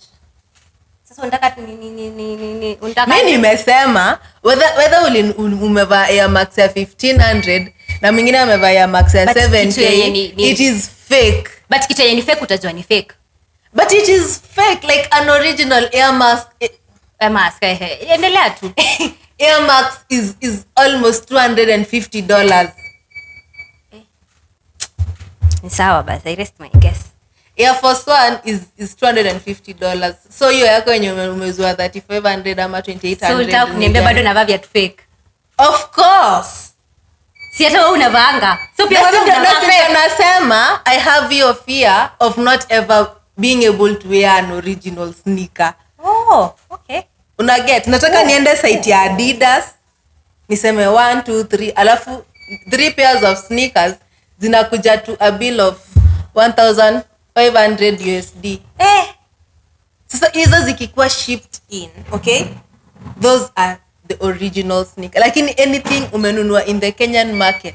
Speaker 1: Sasa unataka ni unataka
Speaker 2: mimi nimesema whether umevaa Air Max ya 1500 na mwingine amevaa Air Max ya 7k, it is fake.
Speaker 1: But kitu yenye ni fake utajua ni fake.
Speaker 2: But it is fake, like an original Air Max.
Speaker 1: Endelea tu.
Speaker 2: Air Max is almost $250.
Speaker 1: Ni sawa basi, I rest my guess.
Speaker 2: Air Force One is $250. So hiyo yako yenye umezua 3500 ama 2800.
Speaker 1: So unataka kuniambia bado navaa viatu fake?
Speaker 2: Of course.
Speaker 1: Si hata wewe unavaanga. So pia wewe
Speaker 2: unasema I have your fear of not ever being able to wear an original sneaker.
Speaker 1: Oh, okay.
Speaker 2: Unaget, nataka niende site ya Adidas niseme 1 2 3 alafu 3 pairs of sneakers zinakuja to a bill of 1500 USD. Sasa hizo zikikuwa shipped in, okay? Those are the original sneaker. Lakini anything umenunua in the Kenyan market.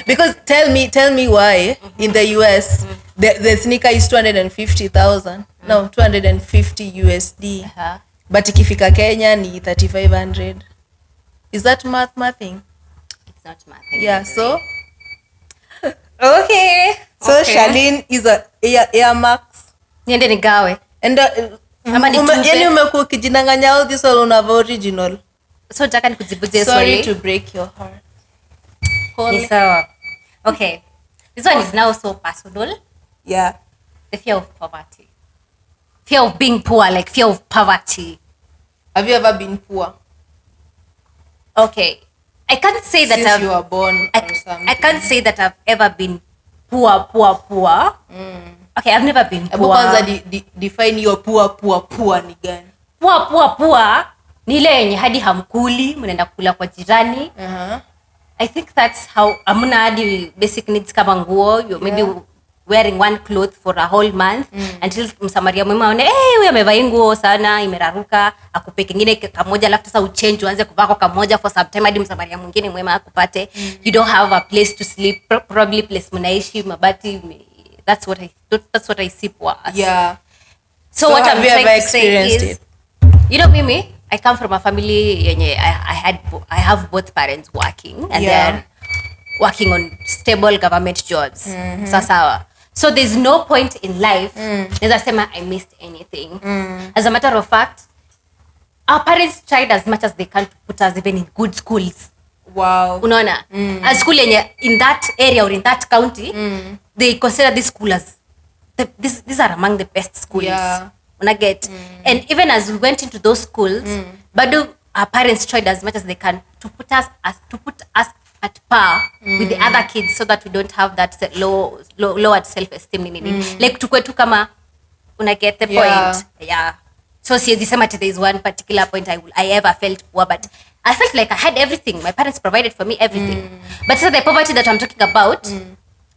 Speaker 2: Because tell me why in the US the sneaker is 250,000. No, 250 USD. But ikifika Kenya ni 3500. Is that mathing?
Speaker 1: It's not mathing.
Speaker 2: Yeah, so
Speaker 1: okay.
Speaker 2: So Charlene is a Air Max.
Speaker 1: Niende nigawe.
Speaker 2: And yani umekuwa ukijinanganya all this all unava original.
Speaker 1: So nataka nikujibuje
Speaker 2: sorry to break your heart.
Speaker 1: Ni sawa. Okay. This one is now so personal.
Speaker 2: Yeah.
Speaker 1: The fear of poverty. Fear of being poor, like fear of poverty.
Speaker 2: Have you ever been poor?
Speaker 1: Okay. I can't say that
Speaker 2: since you were born or something.
Speaker 1: I can't say that I've ever been poor. Okay, I've never been poor.
Speaker 2: Kwanza define your poor ni gani?
Speaker 1: Poor ni ile yenye hadi hamkuli, mnaenda kula kwa jirani. I think that's how amuna hadi basic needs kama nguo, you maybe wearing one cloth for a whole month until msamaria mwema aone huyu amevaa nguo sana imeraruka, akupe kingine kamoja alafu sasa uchange uanze kuvaa kwa kamoja for some time hadi msamaria mwingine mwema akupate. You don't have a place to sleep, probably place mnaishi mabati. That's what I see poor as.
Speaker 2: Yeah.
Speaker 1: So what I'm trying to say is, you know mimi, I come from a family yenye I have both parents working and they're working on stable government jobs. Sawa. So there's no point in life naweza sema I missed anything. As a matter of fact, our parents tried as much as they can to put us even in good schools.
Speaker 2: Wow.
Speaker 1: Unaona? A school yenye in that area or in that county, they consider this school as these are among the best schools.
Speaker 2: Yeah.
Speaker 1: Unaget? And even as we went into those schools, bado our parents tried as much as they can to put us at par with the other kids so that we don't have that lowered self-esteem like tukwe tu kama una get the point. Yeah. So siwezi sema there is one particular point I ever felt poor, but I felt like I had everything. My parents provided for me everything. But so the poverty that I'm talking about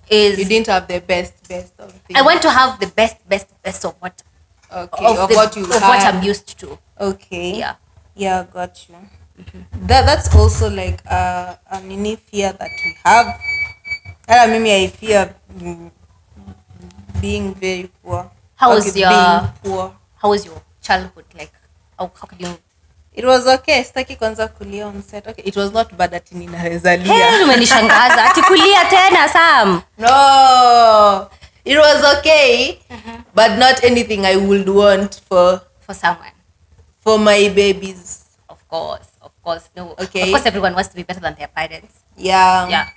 Speaker 1: is
Speaker 2: you didn't have the best of things.
Speaker 1: I want to have the best of what what I'm used to.
Speaker 2: Okay.
Speaker 1: Yeah,
Speaker 2: got you. That's also like a mini fear that we have. Mimi I fear being very poor.
Speaker 1: How was
Speaker 2: being poor?
Speaker 1: How was your childhood like? How could you?
Speaker 2: It was okay. Sitaki kwanza kulia on set. Okay, it was not bad ati ninaweza lia.
Speaker 1: Hey, umenishangaza. Ati kulia tena Sam.
Speaker 2: No. It was okay, but not anything I would want for
Speaker 1: someone.
Speaker 2: For my babies.
Speaker 1: Of course. No.
Speaker 2: Okay.
Speaker 1: Of course everyone wants to be better than their parents.
Speaker 2: Yeah.
Speaker 1: Yeah.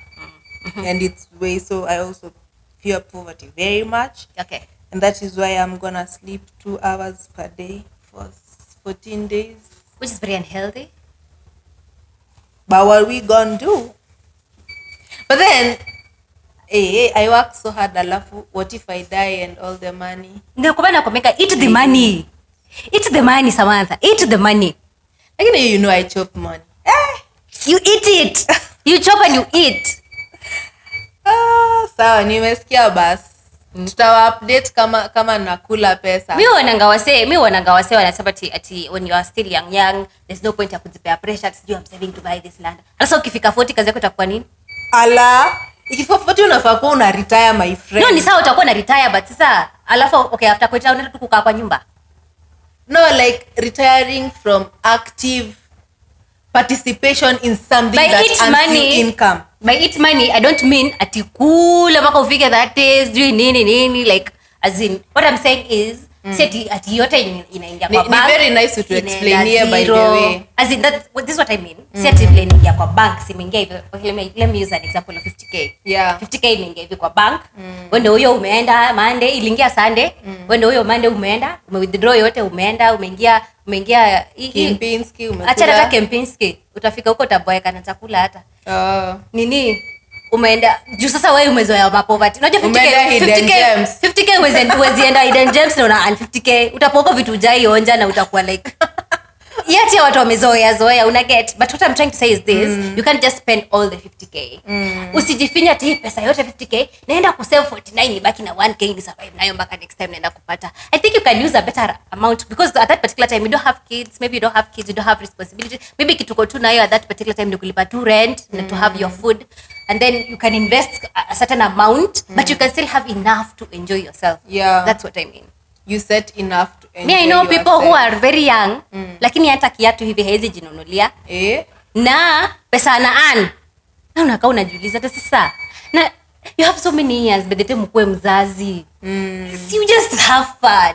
Speaker 2: And it's way so I also fear poverty very much.
Speaker 1: Okay.
Speaker 2: And that is why I'm gonna sleep 2 hours per day for 14 days.
Speaker 1: Which is very unhealthy.
Speaker 2: But what we gonna do? But then, I work so hard, alafu, what if I die and all the money?
Speaker 1: Ndio kwa maana nakwambia eat the money. Eat the money, Samantha. Eat the money.
Speaker 2: Like, you know I chop money.
Speaker 1: You eat it. You chop and you eat.
Speaker 2: Sawa, nimesikia basi. Tutawa-update kama nakula pesa.
Speaker 1: Mi wananga wase wanasema ati when you are still young, there's no point ya kujipea pressure to I'm saving to buy this land. Sasa ukifika 40 kazi yako itakuwa nini?
Speaker 2: Ala, ikifika 40 unafaa kuwa una retire my friend.
Speaker 1: No, ni sawa utakuwa na retire but sasa alafu okay after kuita unaenda tu kukaa kwa nyumba.
Speaker 2: No, like retiring from active participation in something
Speaker 1: by
Speaker 2: that earns you income.
Speaker 1: By eat money, I don't mean ati kula mpaka ufike that days, doing nini, like as in, what I'm saying is, ati yote inaingia kwa bank.
Speaker 2: Ni very nice to explain here by the way.
Speaker 1: As in, this is what I mean. Ati vile inaingia kwa bank, simeingia hivi, let me use an example of 50k.
Speaker 2: Yeah.
Speaker 1: 50k inaingia hivi kwa bank, wende huyo umeenda Monday, iliingia Sunday, wende huyo Monday umeenda, withdraw yote umeenda, umeingia
Speaker 2: Kempinski umekula.
Speaker 1: Acha hata Kempinski, utafika huko utaboeka na chakula hata. Nini? Umeenda juu sasa wewe umezoea mapovati. Unajua 50k uwezi enda hidden gems na una 50k utapoka vitu ujai onja na utakuwa like yati watu wamezoea una get, but what I'm trying to say is this, you can't just spend all the 50k. Usijifinya ati pesa yote 50k naenda ku save 49 ibaki na 1k ni survive nayo mpaka next time naenda kupata. I think you can use a better amount because at that particular time you don't have kids, maybe you don't have responsibilities, maybe kituko tu nayo at that particular time ni kulipa tu rent na to have your food, and then you can invest a certain amount but you can still have enough to enjoy yourself.
Speaker 2: Yeah,
Speaker 1: that's what I mean.
Speaker 2: You set enough to enjoy.
Speaker 1: Me I know people who are very young lakini hata kiatu hivi hawezi jinunulia na pesa ana earn na unakaa unajiuliza hata sasa na you have so many years by the time ukue mzazi you just have fun.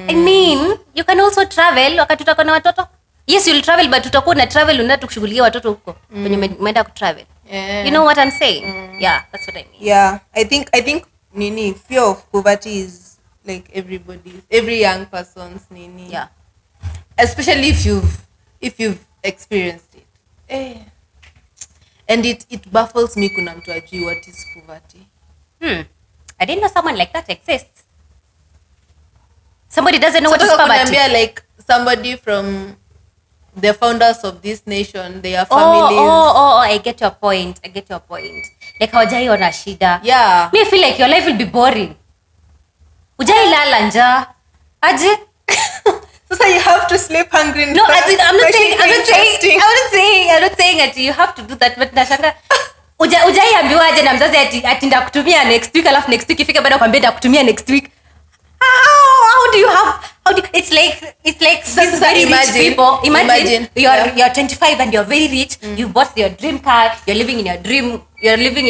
Speaker 1: I mean you can also travel wakati utakuwa na watoto. Yes, you'll travel but utakuwa na travel unaenda kushughulikia watoto huko kwenye umeenda ku travel. You know what I'm saying? Yeah, that's what I mean.
Speaker 2: Yeah, I think nini fear of poverty is like every young person's nini.
Speaker 1: Yeah.
Speaker 2: Especially if you've experienced it. And it baffles me kuna mtu ajui what is poverty.
Speaker 1: I didn't know someone like that exists. Somebody doesn't know what is poverty.
Speaker 2: Like somebody from the founders of this nation, their families.
Speaker 1: I get your point. Like hawajai ona shida.
Speaker 2: Yeah.
Speaker 1: Me I feel like your life will be boring. Ujai lala njaa. Aje?
Speaker 2: So you have to sleep hungry.
Speaker 1: No, I'm not saying that you have to do that, but nashanga ujai ambiwa aje na mzazi ati ndakutumia next week alafu next week ifika baada kwambia ndakutumia next week. How do you it's like these very rich people. Imagine you're 25 and you're very rich. You bought your dream car, you're living in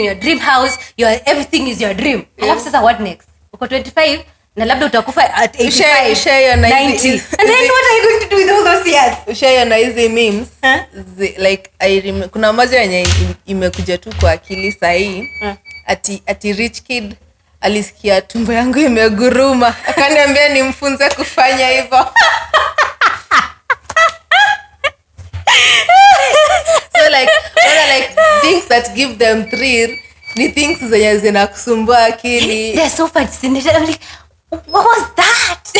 Speaker 1: your dream house, everything is your dream. Alafu sasa what next? Uko 25 na labda utakufa at 85,
Speaker 2: share your
Speaker 1: 90. And then what are you going to do with all those years?
Speaker 2: Share your nice memes. Like kuna moja yenye imekuja tu kwa akili sahi. Ati rich kid alisikia tumbo yangu imeguruma akaniambia nimfunze kufanya hivyo. So like things that give them thrill ni things zenye zinakusumbua akili.
Speaker 1: They're so fascinated. I'm like, what was that?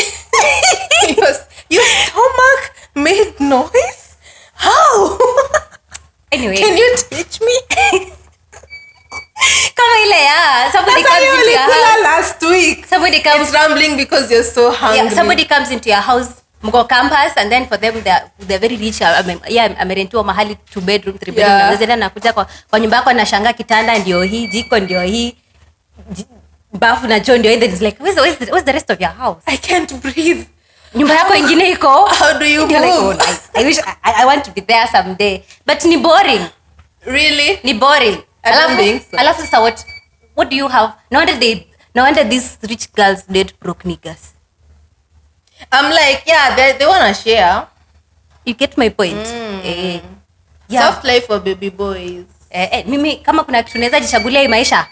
Speaker 2: Your stomach made noise? How?
Speaker 1: Anyway,
Speaker 2: can you teach me?
Speaker 1: Kama ile somebody comes into your house
Speaker 2: last week. It's rambling because you're so hungry.
Speaker 1: Yeah, somebody comes into your house, mko campus, and then for them they're very rich. Amerentiwa mahali 2 bedroom 3 bedroom. Na nakuja kwa nyumba yako anashangaa kitanda ndio hii, jiko ndio hii. bafu na choo ndio, then it's like where's the rest of your house?
Speaker 2: I can't breathe.
Speaker 1: Nyumba yako ingine iko,
Speaker 2: How do you
Speaker 1: You're
Speaker 2: move?
Speaker 1: like, oh, nice. I wish I want to be there someday, but ni boring.
Speaker 2: Really?
Speaker 1: Ni boring.
Speaker 2: I don't think so.
Speaker 1: Alafu sasa what do you have? No wonder these rich girls date broke niggas.
Speaker 2: I'm like, yeah, they want to share.
Speaker 1: You get my point? Yeah.
Speaker 2: Soft life for baby boys.
Speaker 1: Mimi kama kuna kitu naweza jichagulia hii maisha.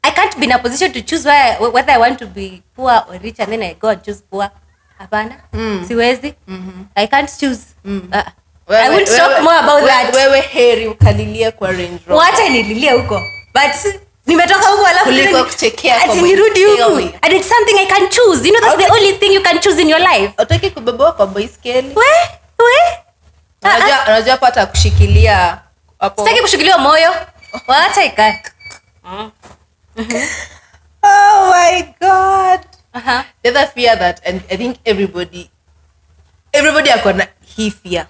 Speaker 1: I can't be in a position to choose whether I want to be poor or rich and then I go and choose poor. Hapana. Siwezi. I can't choose. I will talk more about that.
Speaker 2: Wewe heri ukalilia kwa Range Rover.
Speaker 1: Wacha nililie huko. But nimetoka huko alafu
Speaker 2: kuliko kuchekea kwa
Speaker 1: nirudi huko. And it's something I can choose. You know, that's the only thing you can choose in your life.
Speaker 2: Utaki kubebwa kwa baiskeli?
Speaker 1: We?
Speaker 2: Unajua pata kushikilia hapo.
Speaker 1: Sitaki kushikiliwa moyo. Wacha ikae.
Speaker 2: Oh my God. The other fear that, and I think everybody akona hii fear.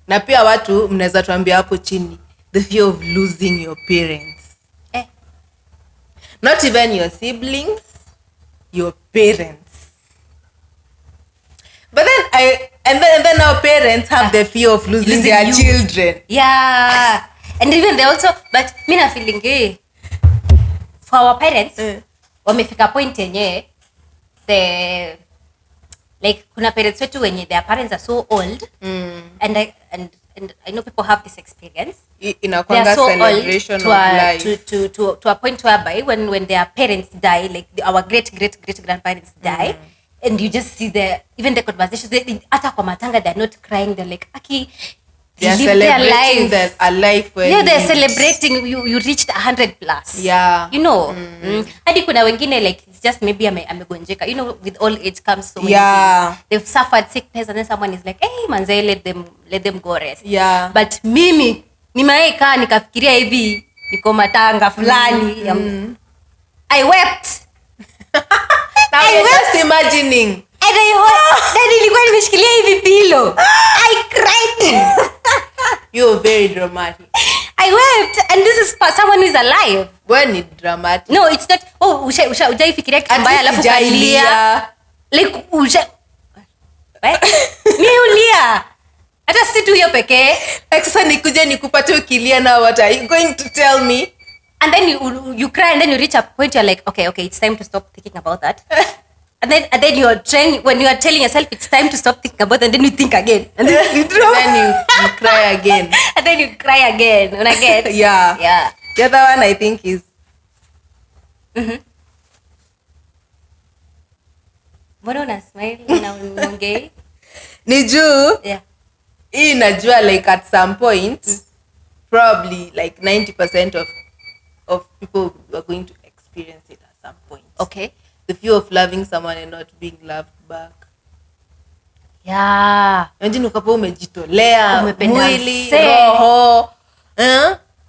Speaker 2: Na pia watu mnaweza tuambia hapo chini, the fear of losing your parents. Not even your siblings, your parents. But then our parents have the fear of losing their children.
Speaker 1: Yeah. And even they also, but mimi na feeling for our parents, wamefika point yenye like kuna parents wetu wenye their parents are so old, and I know people have this experience. They are so celebration old of life. To a point whereby when their parents die, like our great grandparents die, and you just see even the conversations, hata kwa matanga, they're not crying, they're like, Aki,
Speaker 2: they're celebrating their life.
Speaker 1: Yeah, they're celebrating you reached 100 plus.
Speaker 2: Yeah.
Speaker 1: You know, hadi kuna wengine like it's just maybe amegonjeka. You know, with old age comes so many things. They've suffered sickness and then someone is like, hey manze, let them go rest.
Speaker 2: Yeah.
Speaker 1: But mimi nimekaa nikafikiria hivi niko matanga fulani. I wept.
Speaker 2: Now you're just imagining.
Speaker 1: And then nilikuwa nimeshikilia hivi pillow. I cried.
Speaker 2: You're very dramatic.
Speaker 1: I wept, and this is for someone who is alive.
Speaker 2: When it's dramatic.
Speaker 1: No, it's not. Oh, ujaifikiria kitu mbaya alafu kalia. Like mimi ulia. Hata si tu hiyo pekee.
Speaker 2: Like sasa nikuje nikupate ukilia, now what are you going to tell me?
Speaker 1: And then you cry, and then you reach a point you're like, okay, it's time to stop thinking about that. And then you are trying, when you are telling yourself it's time to stop thinking about it, and then you think again. And then you
Speaker 2: cry again.
Speaker 1: And then you cry again. When I get
Speaker 2: yeah. The other one I think is
Speaker 1: mbona una smile na unaongea?
Speaker 2: Ni juu.
Speaker 1: Yeah.
Speaker 2: Hii najua like at some point probably like 90% of people are going to experience it at some point.
Speaker 1: Okay.
Speaker 2: The fear of loving someone and not being loved back.
Speaker 1: Yeah.
Speaker 2: Imagine ukapo umejitolea, mwili,
Speaker 1: mse,
Speaker 2: roho,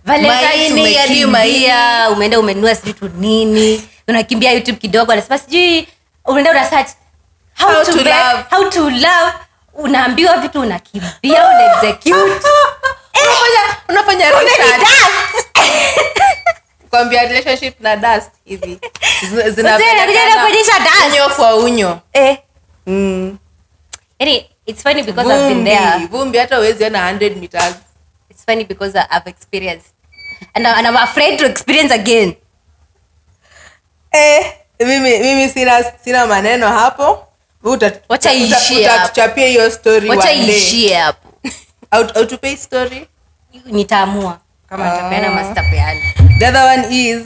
Speaker 1: Valentine's umekimbia, umeenda umenunua sijui tu nini, unakimbia YouTube kidogo, anasema sijui, unaenda una search how to love, unaambiwa vitu unakimbia, una execute.
Speaker 2: Unafanya research. Kwambia relationship na dust hivi. Unyo kwa unyo.
Speaker 1: It's funny because I've been there.
Speaker 2: Vumbi hata uwezi ona 100 meters.
Speaker 1: It's funny because I've experienced. And I'm afraid to experience again.
Speaker 2: Mimi sina maneno hapo.
Speaker 1: Wacha iishie hapo.
Speaker 2: Utatuchapia hiyo story one day.
Speaker 1: Wacha iishie hapo.
Speaker 2: Autopay story?
Speaker 1: Nitaamua kama nitapeana ama sitapeana.
Speaker 2: The other one is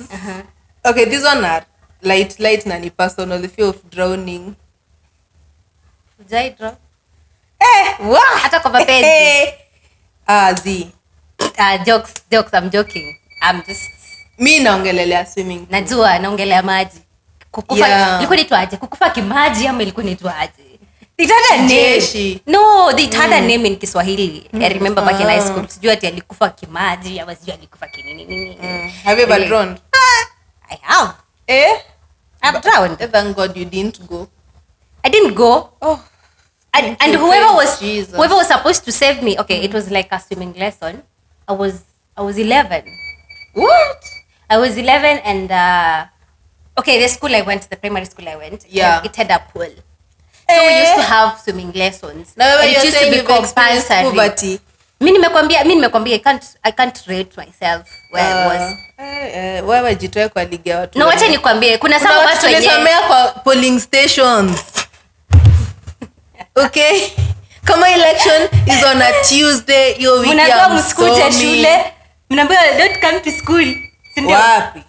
Speaker 2: okay, this one are light na ni personal, the fear of drowning.
Speaker 1: Ujai drown?
Speaker 2: Hata
Speaker 1: kwa mapenzi. Jokes, I'm joking. I'm just
Speaker 2: mi naongelelea swimming.
Speaker 1: Najua naongelea maji. Kukufa ilikuwa inaitwaje? Kukufa kimaji ama ilikuwa inaitwaje? They had a name. No, they had a name in Kiswahili. I remember back in high school. Sijui ati alikufa kimaji ama sijui alikufa kinini.
Speaker 2: Have you ever drowned?
Speaker 1: I have. I've drowned.
Speaker 2: Thank God you didn't go.
Speaker 1: I didn't go.
Speaker 2: Oh.
Speaker 1: And whoever was supposed to save me, okay, it was like a swimming lesson. I was 11.
Speaker 2: What?
Speaker 1: I was 11 and okay, the school I went, the primary school I went, it had a pool. So we used to have swimming lessons.
Speaker 2: Now
Speaker 1: and
Speaker 2: it used to be compulsory.
Speaker 1: Puberty. Mi nimekwambia I can't rate myself where I was.
Speaker 2: Wewe jitoe kwa ligi ya watu.
Speaker 1: No, wacha nikwambie kuna some watu
Speaker 2: wenyewe kwa polling stations. Okay? Kama election is on a Tuesday, hiyo wiki
Speaker 1: mnaambiwa msikuje shule. Mnaambiwa don't come to school.
Speaker 2: Sindio? Wapi?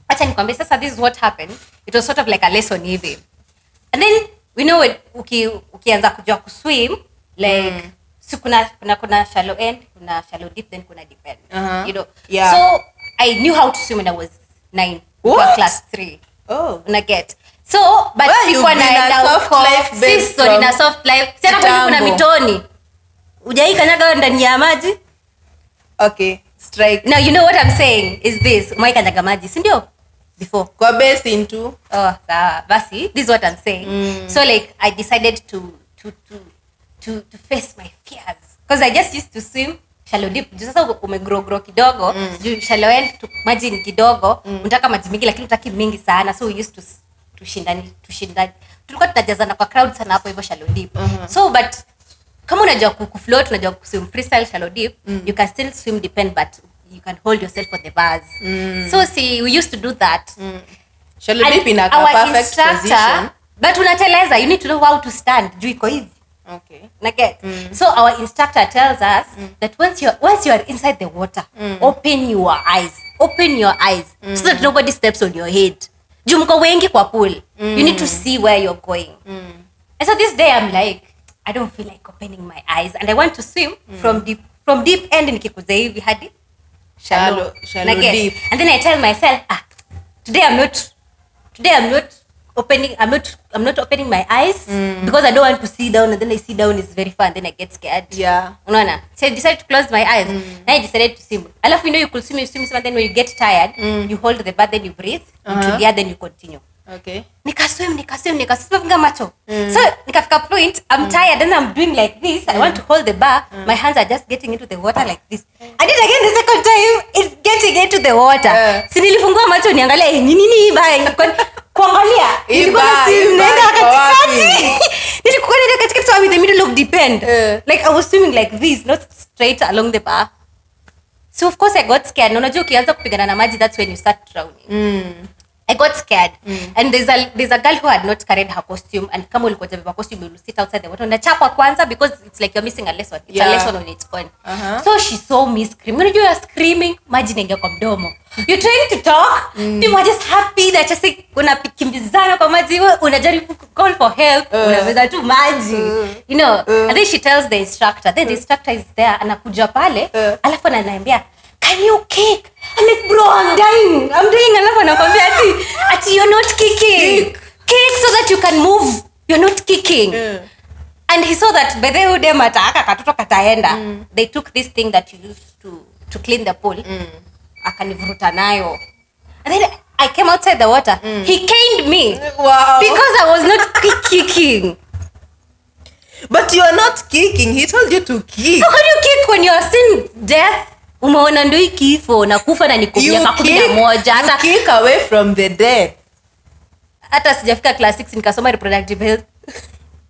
Speaker 1: Wacha nikwambie sasa this is what happened. It was sort of like a lesson hivi. And then we know ukianza kujua kuswim like so kuna shallow end, kuna shallow deep, then kuna deep end. You know.
Speaker 2: Yeah.
Speaker 1: So I knew how to swim when I was 9 class 3.
Speaker 2: Oh.
Speaker 1: Una get. So but sikuwa naenda huko. Sisi na soft life. Sasa kuna mitoni. Hujai kanyaga ndani ya maji?
Speaker 2: Okay, strike.
Speaker 1: Now you know what I'm saying is this. Umai kanyaga maji, si ndio? Before.
Speaker 2: Kwa basin tu.
Speaker 1: Oh, sawa. Basi, this is what I'm saying. So like I decided to face my fears because I just used to swim shallow deep. Sasa umegrow kidogo, shallow end maji ni kidogo, unataka maji mingi lakini unataka mingi sana. So we used to tushindani. Tulikuwa tunajazana kwa crowd sana hapo hivyo shallow deep. So but kama unajua kufloat, unajua kuswim freestyle shallow deep, you can still swim deep end but you can hold yourself on the bars. So see, we used to do that.
Speaker 2: Shallow deep in a perfect position.
Speaker 1: But unateleza, you need to know how to stand. Juu iko hivi.
Speaker 2: Okay.
Speaker 1: Naget. So our instructor tells us that once you are inside the water, open your eyes. So that nobody steps on your head. Juu mko wengi kwa pool. You need to see where you're going. And so this day I'm like, I don't feel like opening my eyes and I want to swim from deep end nikikuza hivi hadi shallow deep. And then I tell myself, today I'm not opening my eyes because I don't want to see down, and then I see down is very fun, then I get scared.
Speaker 2: Yeah.
Speaker 1: Unaona? So I decided to close my eyes. And I decided to swim. Alafu you know you could swim, and then when you get tired, you hold the breath, then you breathe, then you continue.
Speaker 2: Okay.
Speaker 1: Nikaswim funga macho. So nikafika point, I'm tired and I'm doing like this. I want to hold the bar. My hands are just getting into the water like this. I did again the second time. It's getting into the water. Si nilifungua macho niangalia nini baya kuangalia. Nilikuwa naenda katikati. Nilikuwa naenda katikati so I'm in the middle of deep end. Like I was swimming like this, not straight along the bar. So of course I got scared. Unajua ukianza kupigana na maji, that's when you start drowning. I got scared. And there's a girl who had not carried her costume, and kama ulikuwa jabeba costume you will sit outside the water unachapa kwanza because it's like you're missing a lesson. It's a lesson on its own. So she saw me screaming. Unajua you're screaming, maji inaingia kwa mdomo. You're trying to talk, people are just happy that just like unakimbizana kwa maji, unajaribu call for help, unaweza tu maji. You know, and then she tells the instructor. Then the instructor is there, anakuja pale, alafu ananiambia, "Can you kick?" I'm like, "Bro, I'm dying. Alafu anakwambia ati you're not kicking. Kick so that you can move. You're not kicking." And he saw that by the way dem ataka katoto kataenda. They took this thing that you used to clean the pool. Akanivuruta nayo. And then I came outside the water. He caned me.
Speaker 2: Wow.
Speaker 1: Because I was not kicking.
Speaker 2: But you are not kicking. He told you to kick.
Speaker 1: How can you kick when you are seeing death? Umeona ndio kifo na kufa na niko miaka 11 hata
Speaker 2: kick away from the death.
Speaker 1: Hata sijafika class 6 nikasoma reproductive health.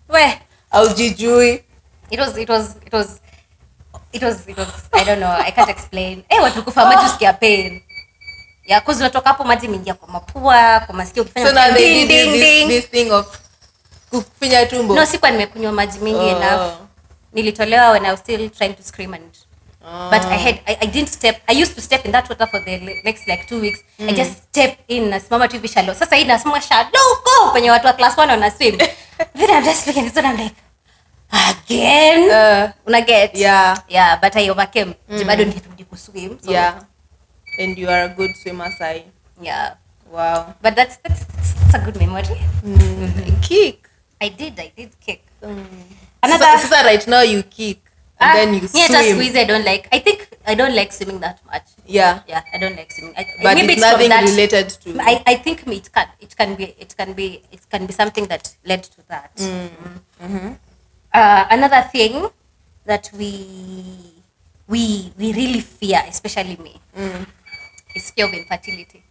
Speaker 1: We
Speaker 2: aujijui.
Speaker 1: It was I don't know, I can't explain. Watu kufa maji usikia pain. Yeah, cause unatoka hapo maji mingia kwa mapua, kwa masikio ukifanya
Speaker 2: so this thing of kufinya tumbo.
Speaker 1: No, sikuwa nimekunywa maji mingi enough. Nilitolewa when I was still trying to scream and but I didn't step. I used to step in that water for the next like 2 weeks. I just step in na simama tu shallow. Sasa hii nasimama shallow go penye watu wa class 1 wana swim. Then I'm just looking so I'm like again. Una get? Yeah, but I overcame. Bado nirudi kuswim. So.
Speaker 2: Yeah. And you are a good swimmer, Sai.
Speaker 1: Yeah.
Speaker 2: Wow.
Speaker 1: But that's a good memory.
Speaker 2: Kick.
Speaker 1: I did kick.
Speaker 2: So right now you kick. And then you swim.
Speaker 1: Yeah, squeeze. I think I don't like swimming that much.
Speaker 2: Yeah,
Speaker 1: I don't like swimming.
Speaker 2: But maybe it's nothing related to.
Speaker 1: I think it can be something that led to that. Another thing that we really fear, especially me, is fear of infertility.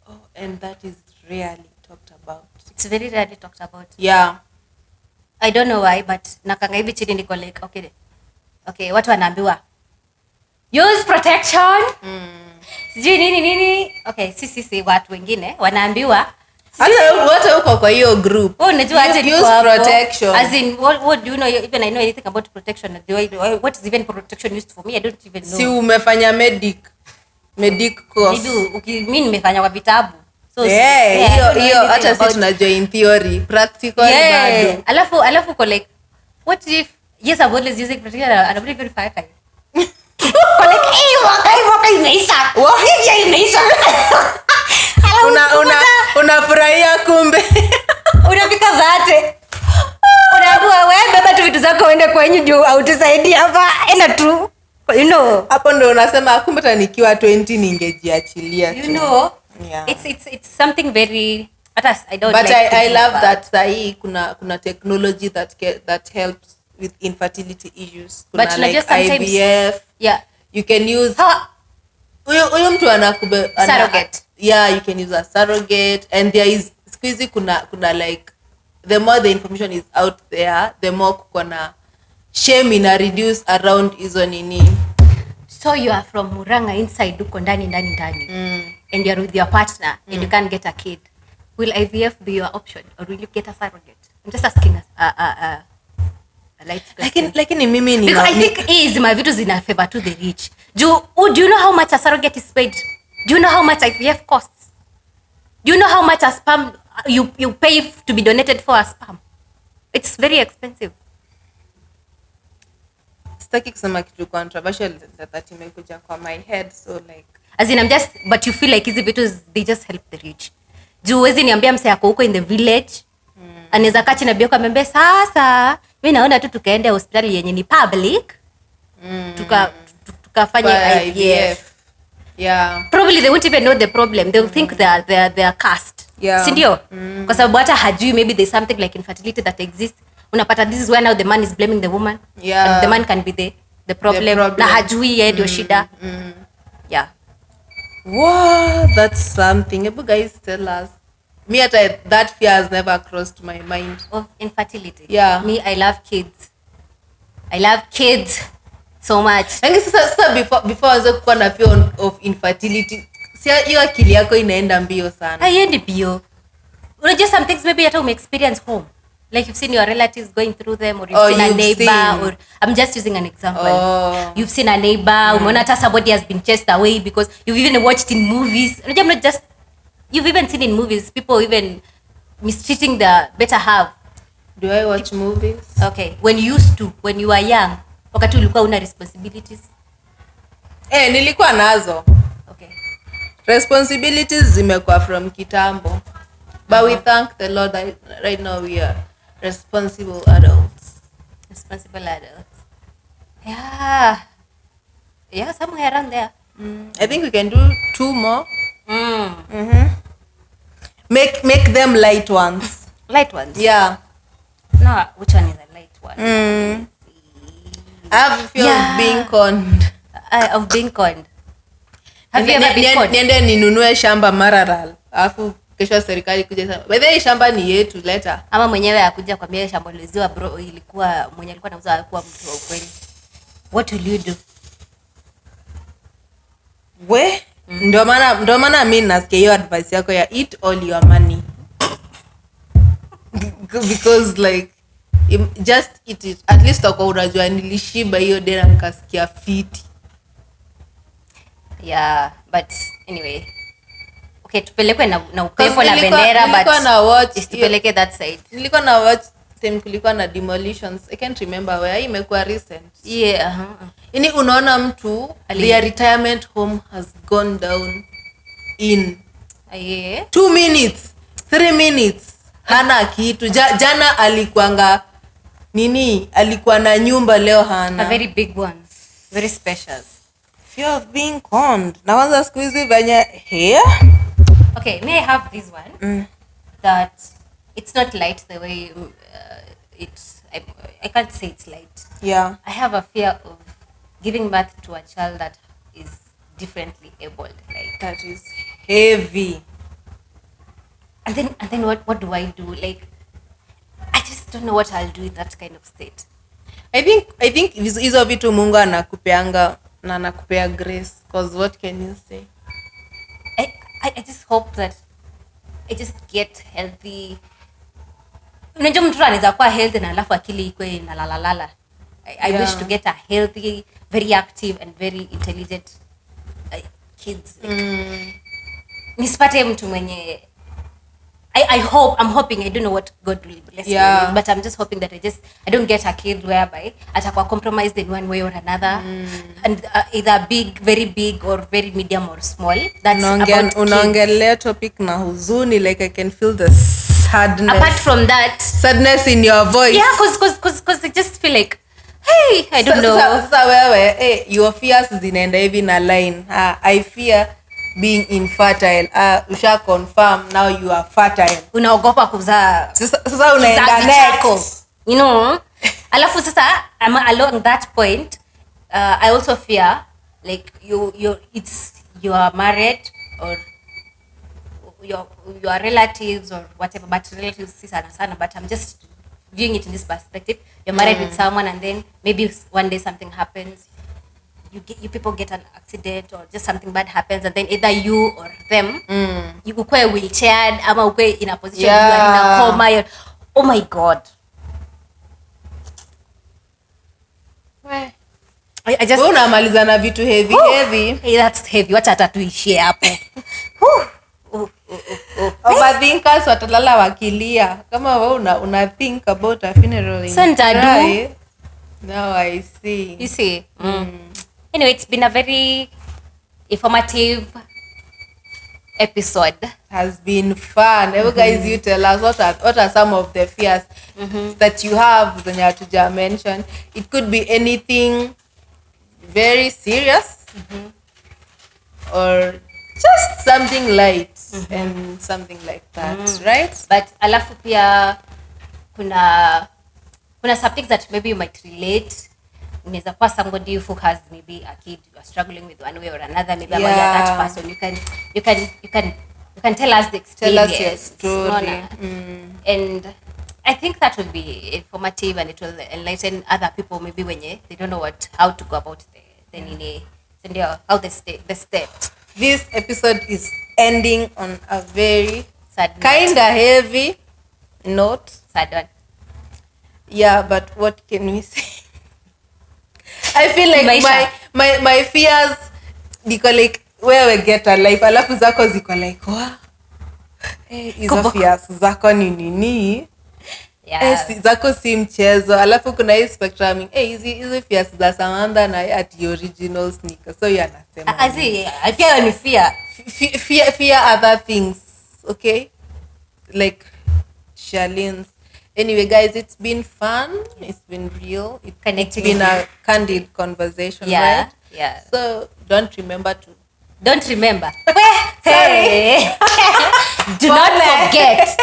Speaker 2: Oh, and that is rarely talked about.
Speaker 1: It's very rarely talked about.
Speaker 2: Yeah.
Speaker 1: I don't know why, but nakanga hivi chini niko like, okay, watu wanaambiwa use protection. Sijui nini. Okay, sisi watu wengine wanaambiwa
Speaker 2: hata uko kwa hiyo group.
Speaker 1: Unajua aje
Speaker 2: use protection.
Speaker 1: As in, what do you know? Even I know anything about protection. What is even protection used for? Me, I don't even know.
Speaker 2: Si umefanya medic course.
Speaker 1: Mimi nimefanya kwa vitabu. So
Speaker 2: hiyo hata sisi tunajua in theory, practical bado.
Speaker 1: Alafu uko like, what if yes, I'm always using protection and I'm not even firefighter. Like, waka imeisha. Hivi imeisha.
Speaker 2: Unafurahia kumbe.
Speaker 1: Unafika dhate. Unaambiwa wewe beba tu vitu zako uende kwenye juu au tusaidie hapa. Enda tu. You know.
Speaker 2: Hapo ndo unasema kumbe hata nikiwa 20 ningejiachilia tu.
Speaker 1: You know.
Speaker 2: Yeah.
Speaker 1: It's something very I don't
Speaker 2: but
Speaker 1: like
Speaker 2: I love that sahi kuna technology that helps with infertility issues. Kuna
Speaker 1: but
Speaker 2: like IVF.
Speaker 1: Yeah.
Speaker 2: You can use huyo mtu
Speaker 1: surrogate.
Speaker 2: Yeah, you can use a surrogate, and there is squeezy kuna like the more the information is out there, the more kuna shame ina reduce around hizo nini.
Speaker 1: So you are from Muranga inside uko ndani and you're with your partner and you can't get a kid. Will IVF be your option or will you get a surrogate? I'm just asking a light question.
Speaker 2: Lakini mimi ni
Speaker 1: because I think is my vitu zina favor to the rich. Do you know how much a surrogate is paid? Do you know how much IVF costs? Do you know how much a sperm you pay to be donated for a sperm? It's very expensive.
Speaker 2: Sitaki kusema kitu controversial that imekuja kwa my head, so like
Speaker 1: as in but you feel like hizi vitu they just help the rich. Juu huwezi niambia mse yako huko in the village anaweza kaa chini na bioko amembe sasa mimi naona tu tukaende hospitali yenye ni public tukafanya IVF.
Speaker 2: Yeah,
Speaker 1: probably they won't even know the problem. They'll think they are cast.
Speaker 2: Yeah.
Speaker 1: Si ndio? Kwa sababu hata hajui maybe there's something like infertility that exists. Unapata this is where now the man is blaming the woman.
Speaker 2: Yeah.
Speaker 1: And the man can be the problem. Na hajui yeye ndio shida. Yeah.
Speaker 2: Wow, that's something. Ebu guys tell us. Me that fear has never crossed my mind.
Speaker 1: Of infertility.
Speaker 2: Yeah.
Speaker 1: Me, I love kids so much.
Speaker 2: Lakini sasa before anza kuwa na fear of infertility, si hiyo akili yako inaenda mbio sana.
Speaker 1: Haiendi mbio. Unajua some things maybe hata experience home. Like you've seen your relatives going through them, or you've seen a neighbor, or I'm just using an example. You've seen a neighbor, umeona hata somebody has been chased away because you've even watched in movies. You've even seen in movies people even mistreating the better half.
Speaker 2: Do I watch movies?
Speaker 1: Okay, when you were young, wakati ulikuwa una responsibilities.
Speaker 2: Nilikuwa nazo.
Speaker 1: Okay.
Speaker 2: Responsibilities zimekuwa from kitambo. But we thank the Lord that right now we are responsible adults. Yeah, somewhere around there. I think we can do 2 more. Make them light ones.
Speaker 1: Light ones?
Speaker 2: Yeah.
Speaker 1: No, which one is a light one?
Speaker 2: I have a fear of being conned.
Speaker 1: Of being conned. Have you ever been conned?
Speaker 2: Niende ninunue shamba Maralal. Alafu kesho serikali kuja sana. By the way, shamba ni yetu, leta.
Speaker 1: Ama mwenyewe akuja kwambia shamba liziwa bro, ilikuwa mwenye alikuwa anauza alikuwa mtu wa ukweli. What will you do?
Speaker 2: Ndio maana mimi nasikia hiyo advice yako ya eat all your money. Because like just eat it. At least utakuwa unajua nilishiba hiyo dera nikasikia fiti.
Speaker 1: Yeah, but anyway. Okay, tupelekwe na upepo na bendera, but tupeleke that side.
Speaker 2: Nilikuwa na watch time kulikuwa na demolitions. I can't remember where, imekuwa recent.
Speaker 1: Yeah.
Speaker 2: Ini unaona mtu their retirement home has gone down in 2 minutes, 3 minutes. Hana kitu. Jana alikuwa na nyumba, leo hana.
Speaker 1: A very big one. Very special.
Speaker 2: Fear of being conned. Na kwanza siku hizi venye here.
Speaker 1: Okay, may I have this one? That it's not light the way I can't say it's light.
Speaker 2: Yeah.
Speaker 1: I have a fear of giving birth to a child that is differently abled. Like,
Speaker 2: That is heavy.
Speaker 1: and then what do I do? Like, I just don't know what I'll do in that kind of state.
Speaker 2: I think hizo vitu Mungu anakupeanga na anakupea grace, because what can you say?
Speaker 1: I just hope that I just get healthy. Unajua mtu anaweza kuwa healthy na alafu akili ikwe na lalalala. I wish to get a healthy, very active and very intelligent kids. Like, nisipate mtu mwenye I'm hoping, I don't know what God will bless me with, but I'm just hoping that I don't get a kid whereby atakuwa compromised in one way or another, and either big, very big, or very medium or small. That's about
Speaker 2: unaongelea topic na huzuni, like I can feel the sadness.
Speaker 1: Apart from that,
Speaker 2: sadness in your voice.
Speaker 1: Yeah, cause I just feel like, hey, I don't know.
Speaker 2: Sasa wewe, your fears zinaenda hivi na line. I fear being infertile. Usha confirm now you are fertile.
Speaker 1: Unaogopa kuzaa.
Speaker 2: Sasa unaenda next.
Speaker 1: You know? Alafu sasa along that point, I also fear like you are married, or your relatives or whatever, but relatives si sana, but I'm just viewing it in this perspective. You're married with someone, and then maybe one day something happens, you people get an accident or just something bad happens, and then either you or them you ukwe wheelchaired ama ukwe in a position you are in a coma. Oh my God. I just
Speaker 2: unamaliza na vitu heavy.
Speaker 1: Hey, that's heavy. Wacha hata tuishie hapo.
Speaker 2: Overthinkers watalala wakilia kama wewe una think about a funeral. Now I see.
Speaker 1: You see. Anyway, it's been a very informative episode.
Speaker 2: Has been fun. Guys, you tell us what are some of the fears that you have zenye hatuja mention. It could be anything very serious or just something light and something like that, right?
Speaker 1: But alafu pia kuna some things that maybe you might relate. Unaweza kuwa somebody who has maybe a kid you are struggling with one way or another, maybe about that person. You can tell us the experience.
Speaker 2: Tell us your story.
Speaker 1: And I think that will be informative, and it will enlighten other people maybe when they don't know how to go about how the step.
Speaker 2: This episode is ending on a very
Speaker 1: sad,
Speaker 2: kinda heavy note.
Speaker 1: Sad one.
Speaker 2: Yeah, but what can we say? I feel like my fears niko like wewe get a life, alafu zako ziko like hizo fears zako ni nini? Zako si mchezo. Alafu kuna hii spectrum, hizi fears za Samantha na at original sneaker. So yanasema
Speaker 1: I fear ni
Speaker 2: fear other things, okay? Like Charlene's. Anyway, guys, it's been fun. It's been real. It's been a candid conversation, right?
Speaker 1: Yeah.
Speaker 2: So don't remember.
Speaker 1: Sorry. Do not forget.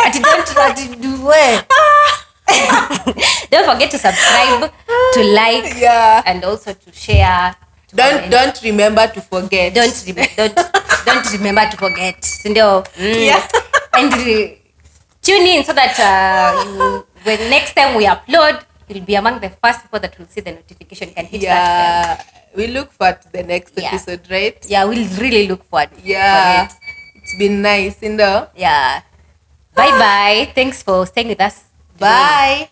Speaker 1: Don't forget to subscribe, to like, and also to share.
Speaker 2: Don't remember to forget.
Speaker 1: Don't remember to forget. And tune in so that when next time we upload, you'll be among the first people that will see the notification. You can hit that bell.
Speaker 2: We look forward to the next episode, right?
Speaker 1: Yeah, we'll really look forward.
Speaker 2: Yeah, for it. It's been nice,
Speaker 1: Yeah. Bye. Thanks for staying with us.
Speaker 2: Bye.